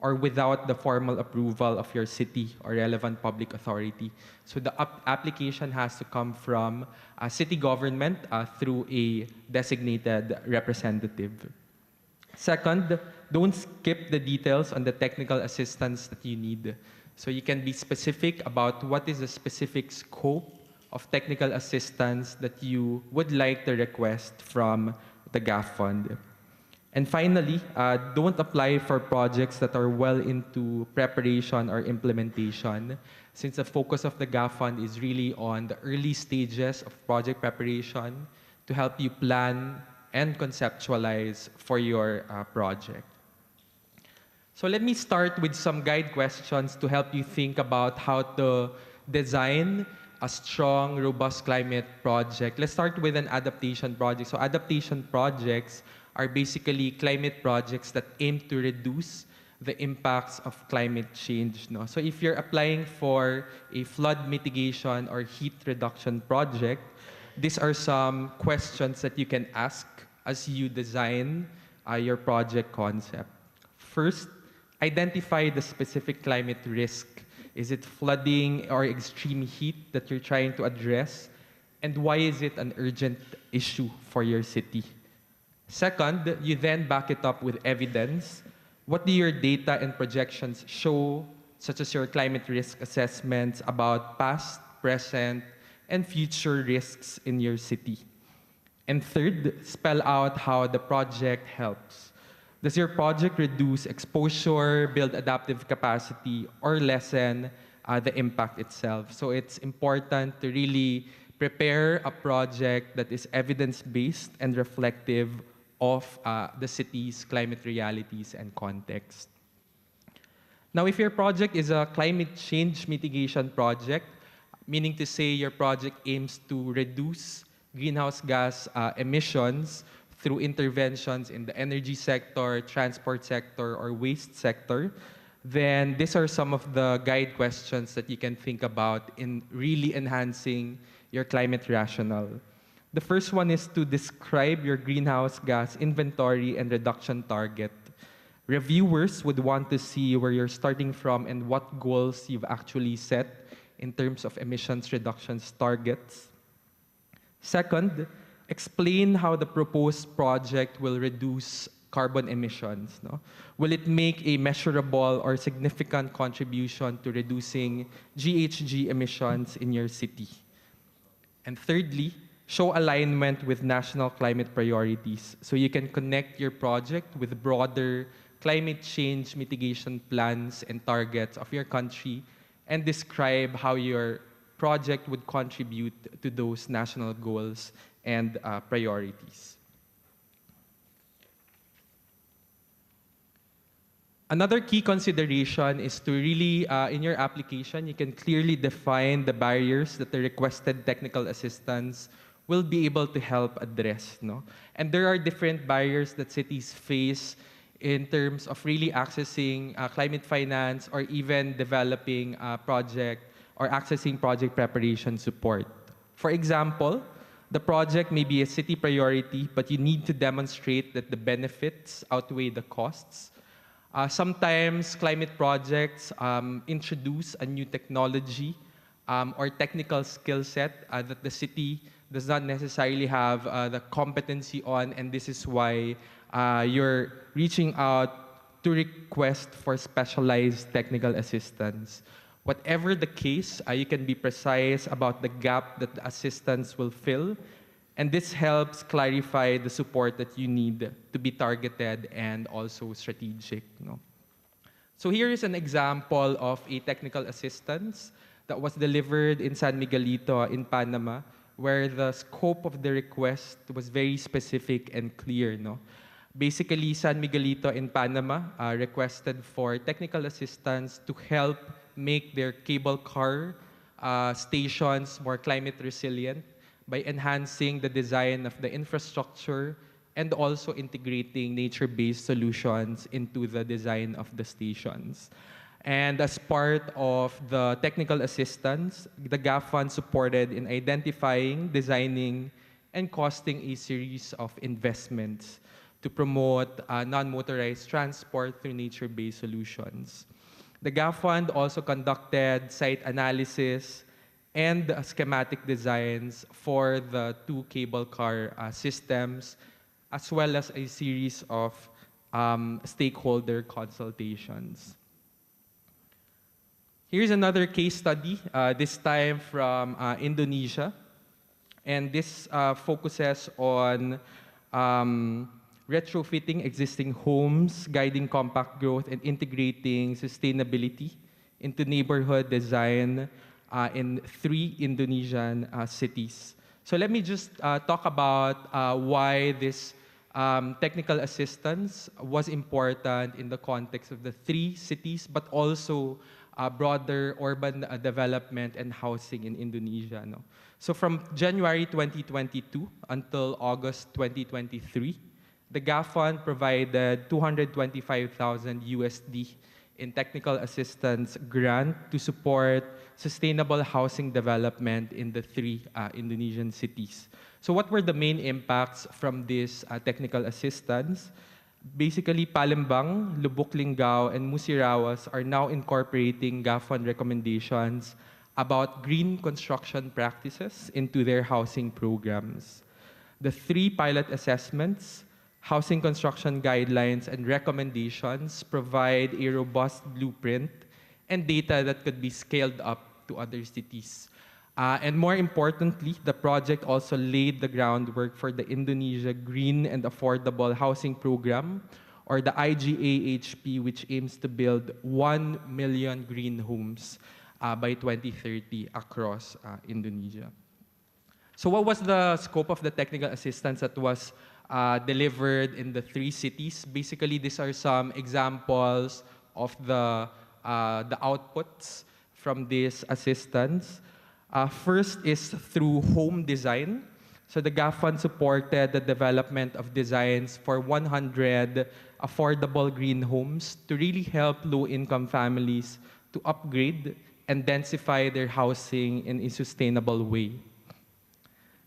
or without the formal approval of your city or relevant public authority. So the application has to come from a city government through a designated representative. Second, don't skip the details on the technical assistance that you need. So you can be specific about what is the specific scope of technical assistance that you would like to request from the GAF Fund. And finally, don't apply for projects that are well into preparation or implementation, since the focus of the GAF Fund is really on the early stages of project preparation to help you plan and conceptualize for your project. So let me start with some guide questions to help you think about how to design a strong, robust climate project. Let's start with an adaptation project. So adaptation projects are basically climate projects that aim to reduce the impacts of climate change. So if you're applying for a flood mitigation or heat reduction project, these are some questions that you can ask as you design your project concept. First, identify the specific climate risk. Is it flooding or extreme heat that you're trying to address? And why is it an urgent issue for your city? Second, you then back it up with evidence. What do your data and projections show, such as your climate risk assessments about past, present, and future risks in your city? And third, spell out how the project helps. Does your project reduce exposure, build adaptive capacity, or lessen the impact itself? So it's important to really prepare a project that is evidence-based and reflective of the city's climate realities and context. Now, if your project is a climate change mitigation project, meaning to say your project aims to reduce greenhouse gas emissions through interventions in the energy sector, transport sector, or waste sector, then these are some of the guide questions that you can think about in really enhancing your climate rationale. The first one is to describe your greenhouse gas inventory and reduction target. Reviewers would want to see where you're starting from and what goals you've actually set in terms of emissions reductions targets. Second, explain how the proposed project will reduce carbon emissions. No? Will it make a measurable or significant contribution to reducing GHG emissions in your city? And thirdly, show alignment with national climate priorities so you can connect your project with broader climate change mitigation plans and targets of your country and describe how your project would contribute to those national goals and priorities. Another key consideration is to really, in your application, you can clearly define the barriers that the requested technical assistance will be able to help address. No? And there are different barriers that cities face in terms of really accessing climate finance or even developing a project or accessing project preparation support. For example, the project may be a city priority, but you need to demonstrate that the benefits outweigh the costs. Sometimes climate projects introduce a new technology or technical skill set that the city does not necessarily have the competency on, and this is why you're reaching out to request for specialized technical assistance. Whatever the case, you can be precise about the gap that the assistance will fill, and this helps clarify the support that you need to be targeted and also strategic. No? So here is an example of a technical assistance that was delivered in San Miguelito in Panama, where the scope of the request was very specific and clear. No? Basically, San Miguelito in Panama requested for technical assistance to help make their cable car stations more climate resilient by enhancing the design of the infrastructure and also integrating nature-based solutions into the design of the stations. And as part of the technical assistance, the GAF Fund supported in identifying, designing, and costing a series of investments to promote non-motorized transport through nature-based solutions. The GAF Fund also conducted site analysis and schematic designs for the two cable car systems, as well as a series of stakeholder consultations. Here's another case study, this time from Indonesia. And this focuses on retrofitting existing homes, guiding compact growth, and integrating sustainability into neighborhood design in 3 Indonesian cities. So let me just talk about why this technical assistance was important in the context of the 3 cities, but also broader urban development and housing in Indonesia. No? So from January 2022 until August 2023, the GAF Fund provided $225,000 USD in technical assistance grant to support sustainable housing development in the 3 Indonesian cities. So what were the main impacts from this technical assistance? Basically, Palembang, Lubuk-Linggau, and Musirawas are now incorporating GAF Fund recommendations about green construction practices into their housing programs. The 3 pilot assessments, housing construction guidelines, and recommendations provide a robust blueprint and data that could be scaled up to other cities. And more importantly, the project also laid the groundwork for the Indonesia Green and Affordable Housing Program, or the IGAHP, which aims to build 1 million green homes by 2030 across Indonesia. So what was the scope of the technical assistance that was delivered in the 3 cities? Basically, these are some examples of the outputs from this assistance. First is through home design. So the GAF Fund supported the development of designs for 100 affordable green homes to really help low-income families to upgrade and densify their housing in a sustainable way.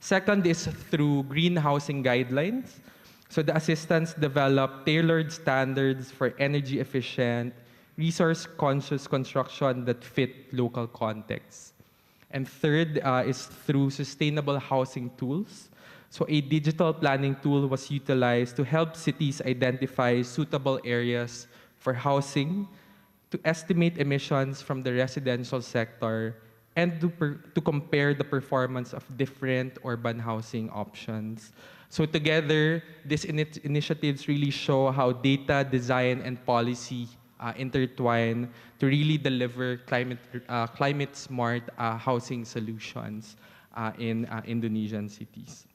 Second is through green housing guidelines. So the assistants developed tailored standards for energy-efficient, resource-conscious construction that fit local contexts. And third is through sustainable housing tools. So a digital planning tool was utilized to help cities identify suitable areas for housing, to estimate emissions from the residential sector, and to compare the performance of different urban housing options. So together, these initiatives really show how data, design, and policy intertwine to really deliver climate-smart housing solutions in Indonesian cities.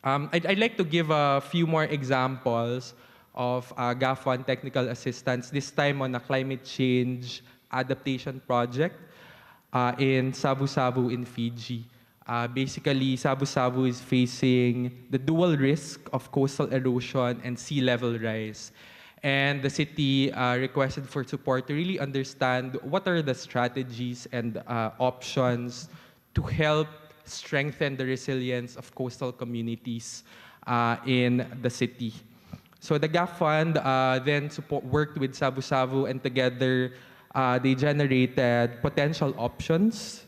I'd like to give a few more examples of GAF1 technical assistance, this time on a climate change adaptation project in Sabu-Sabu in Fiji. Basically, Sabu-Sabu is facing the dual risk of coastal erosion and sea level rise. And the city requested for support to really understand what are the strategies and options to help strengthen the resilience of coastal communities in the city. So the GAF Fund then worked with Sabu-Sabu, and together they generated potential options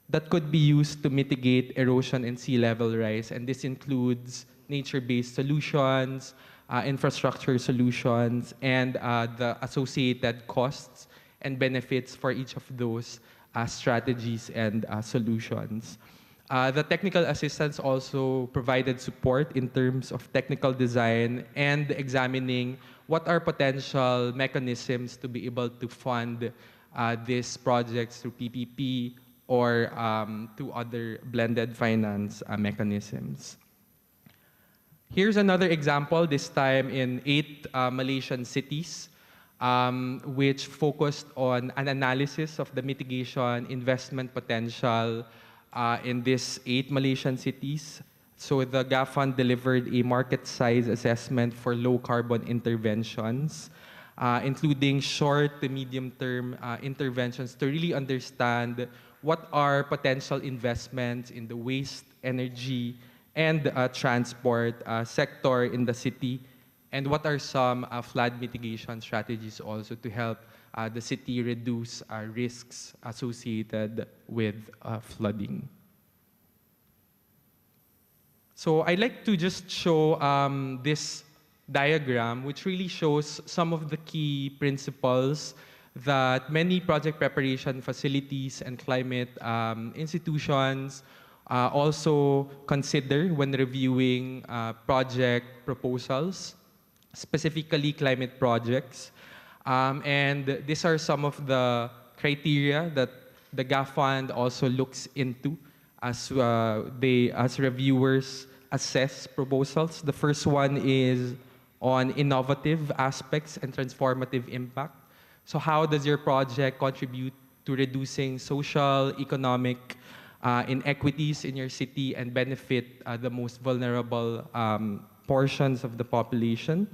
that could be used to mitigate erosion and sea level rise. And this includes nature-based solutions, infrastructure solutions, and the associated costs and benefits for each of those strategies and solutions. The technical assistance also provided support in terms of technical design and examining what are potential mechanisms to be able to fund these projects through PPP or to other blended finance mechanisms. Here's another example, this time in 8 Malaysian cities, which focused on an analysis of the mitigation investment potential in these 8 Malaysian cities. So the GAF Fund delivered a market size assessment for low carbon interventions, including short to medium term interventions to really understand what are potential investments in the waste, energy, and transport sector in the city, and what are some flood mitigation strategies also to help the city reduce risks associated with flooding. So I'd like to just show this diagram, which really shows some of the key principles that many project preparation facilities and climate institutions also consider when reviewing project proposals, specifically climate projects. And these are some of the criteria that the GAF Fund also looks into as reviewers assess proposals. The first one is on innovative aspects and transformative impact. So how does your project contribute to reducing social, economic inequities in your city and benefit the most vulnerable portions of the population?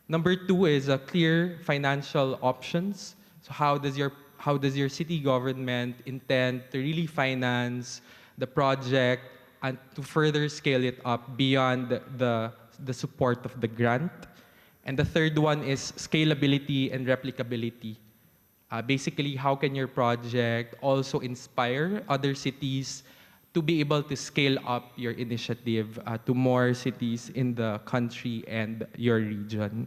Number 2 is clear financial options. So how does your city government intend to really finance the project and to further scale it up beyond the support of the grant? And the third one is scalability and replicability. Basically, how can your project also inspire other cities to be able to scale up your initiative to more cities in the country and your region?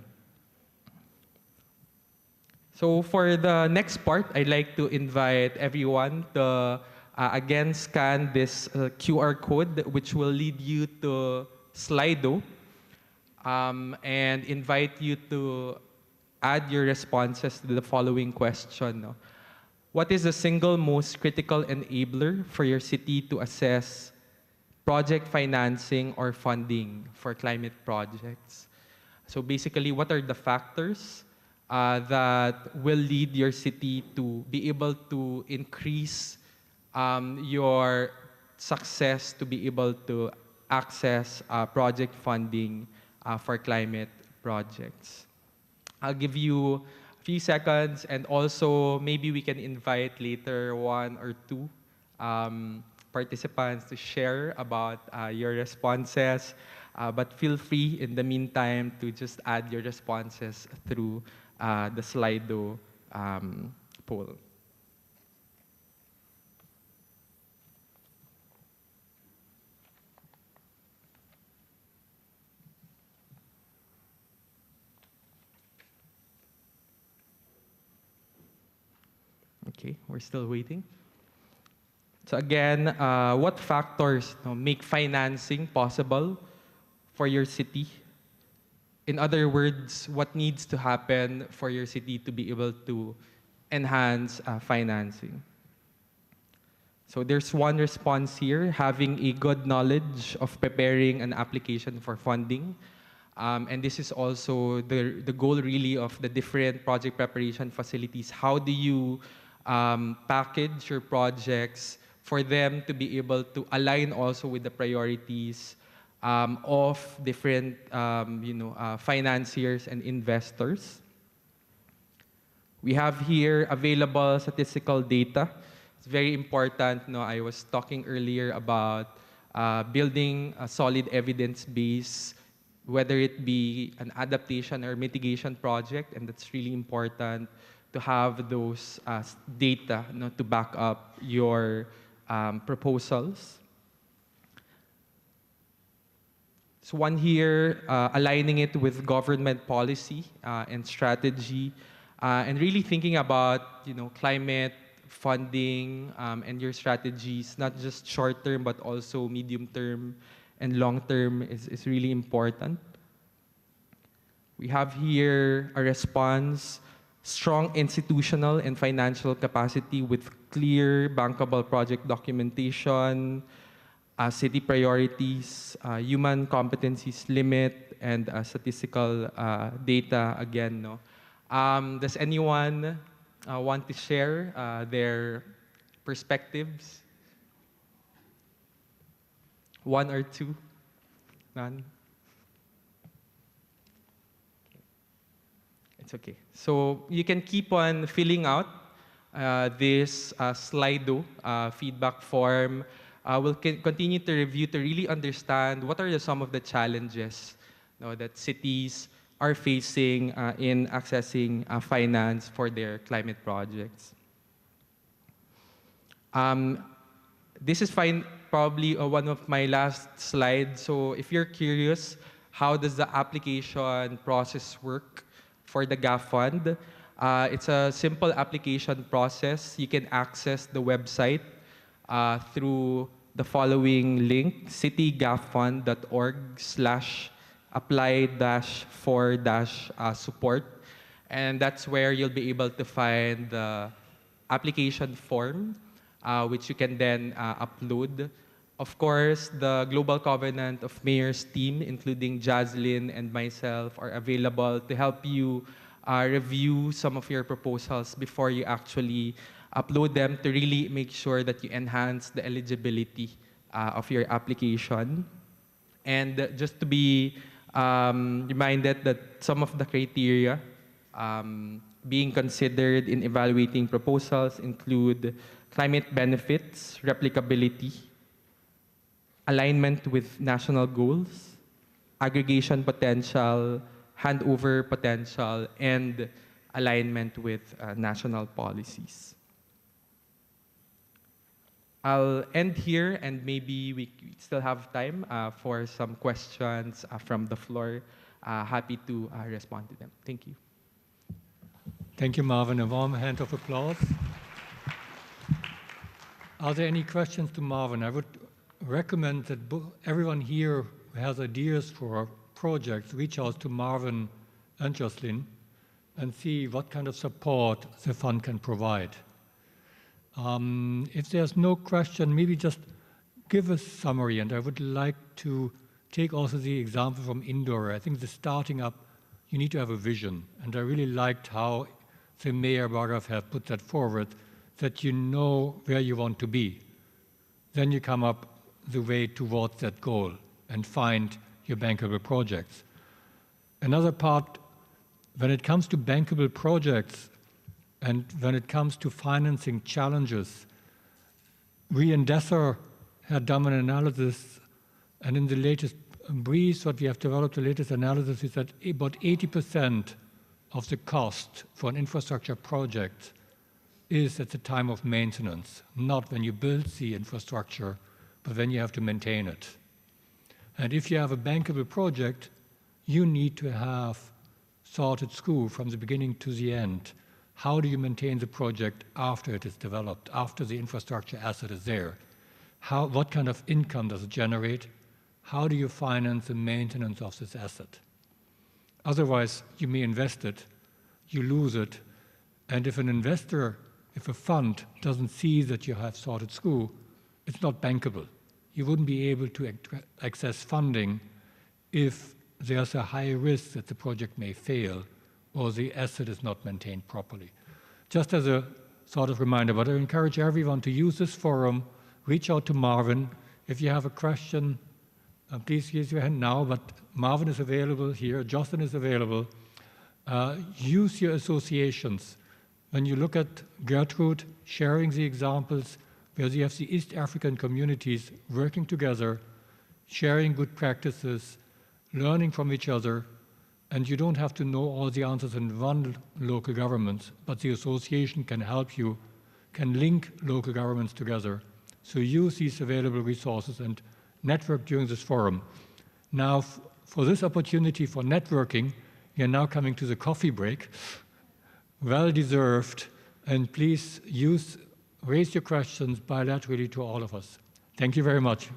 So for the next part, I'd like to invite everyone to again scan this QR code, which will lead you to Slido, and invite you to add your responses to the following question. No? What is the single most critical enabler for your city to assess project financing or funding for climate projects? So basically, what are the factors that will lead your city to be able to increase your success to be able to access project funding for climate projects? I'll give you a few seconds, and also maybe we can invite later 1 or 2 participants to share about your responses. But feel free in the meantime to just add your responses through the Slido poll. Okay, we're still waiting. So again, what factors make financing possible for your city? In other words, what needs to happen for your city to be able to enhance financing? So there's one response here, having a good knowledge of preparing an application for funding. And this is also the goal really of the different project preparation facilities. How do you package your projects for them to be able to align also with the priorities of different financiers and investors? We have here available statistical data. It's very important. No, I was talking earlier about building a solid evidence base, whether it be an adaptation or mitigation project, and that's really important to have those data to back up your proposals. So one here, aligning it with government policy and strategy, and really thinking about climate funding and your strategies, not just short term but also medium term and long term is really important. We have here a response, strong institutional and financial capacity with clear bankable project documentation, city priorities, human competencies limit, and statistical data again. Does anyone want to share their perspectives? One or two? None? It's okay. So you can keep on filling out this Slido feedback form. We'll continue to review to really understand what are some of the challenges that cities are facing in accessing finance for their climate projects. This is probably one of my last slides. So if you're curious, how does the application process work for the GAF fund? It's a simple application process. You can access the website through the following link, citygafund.org/apply-for-support. And that's where you'll be able to find the application form, which you can then upload. Of course, the Global Covenant of Mayors team, including Jazlyn and myself, are available to help you review some of your proposals before you actually upload them to really make sure that you enhance the eligibility of your application. And just to be reminded that some of the criteria being considered in evaluating proposals include climate benefits, replicability, alignment with national goals, aggregation potential, handover potential, and alignment with national policies. I'll end here, and maybe we still have time for some questions from the floor. Happy to respond to them. Thank you. Thank you, Marvin. A warm hand of applause. Are there any questions to Marvin? I would recommend that everyone here who has ideas for projects reach out to Marvin and Jazlyn and see what kind of support the fund can provide. If there's no question, maybe just give a summary, and I would like to take also the example from Indore. I think the starting up, you need to have a vision, and I really liked how the mayor Bhargav have put that forward, that you know where you want to be. Then you come up the way towards that goal and find your bankable projects. Another part, when it comes to bankable projects and when it comes to financing challenges, we in DESA had done an analysis, and in the latest brief, what we have developed, the latest analysis is that about 80% of the cost for an infrastructure project is at the time of maintenance, not when you build the infrastructure, but when you have to maintain it. And if you have a bankable project, you need to have thought it through from the beginning to the end, How do you maintain the project after it is developed, after the infrastructure asset is there? What kind of income does it generate? How do you finance the maintenance of this asset? Otherwise, you may invest it, you lose it, and if a fund doesn't see that you have thought it through, it's not bankable. You wouldn't be able to access funding if there's a high risk that the project may fail or the asset is not maintained properly. Just as a sort of reminder, but I encourage everyone to use this forum, reach out to Marvin. If you have a question, please raise your hand now, but Marvin is available here, Jazlyn is available. Use your associations. When you look at Gertrude sharing the examples where you have the East African communities working together, sharing good practices, learning from each other, and you don't have to know all the answers in one local government, but the association can help you, can link local governments together. So use these available resources and network during this forum. Now, for this opportunity for networking, we are now coming to the coffee break. Well deserved, and please raise your questions bilaterally to all of us. Thank you very much.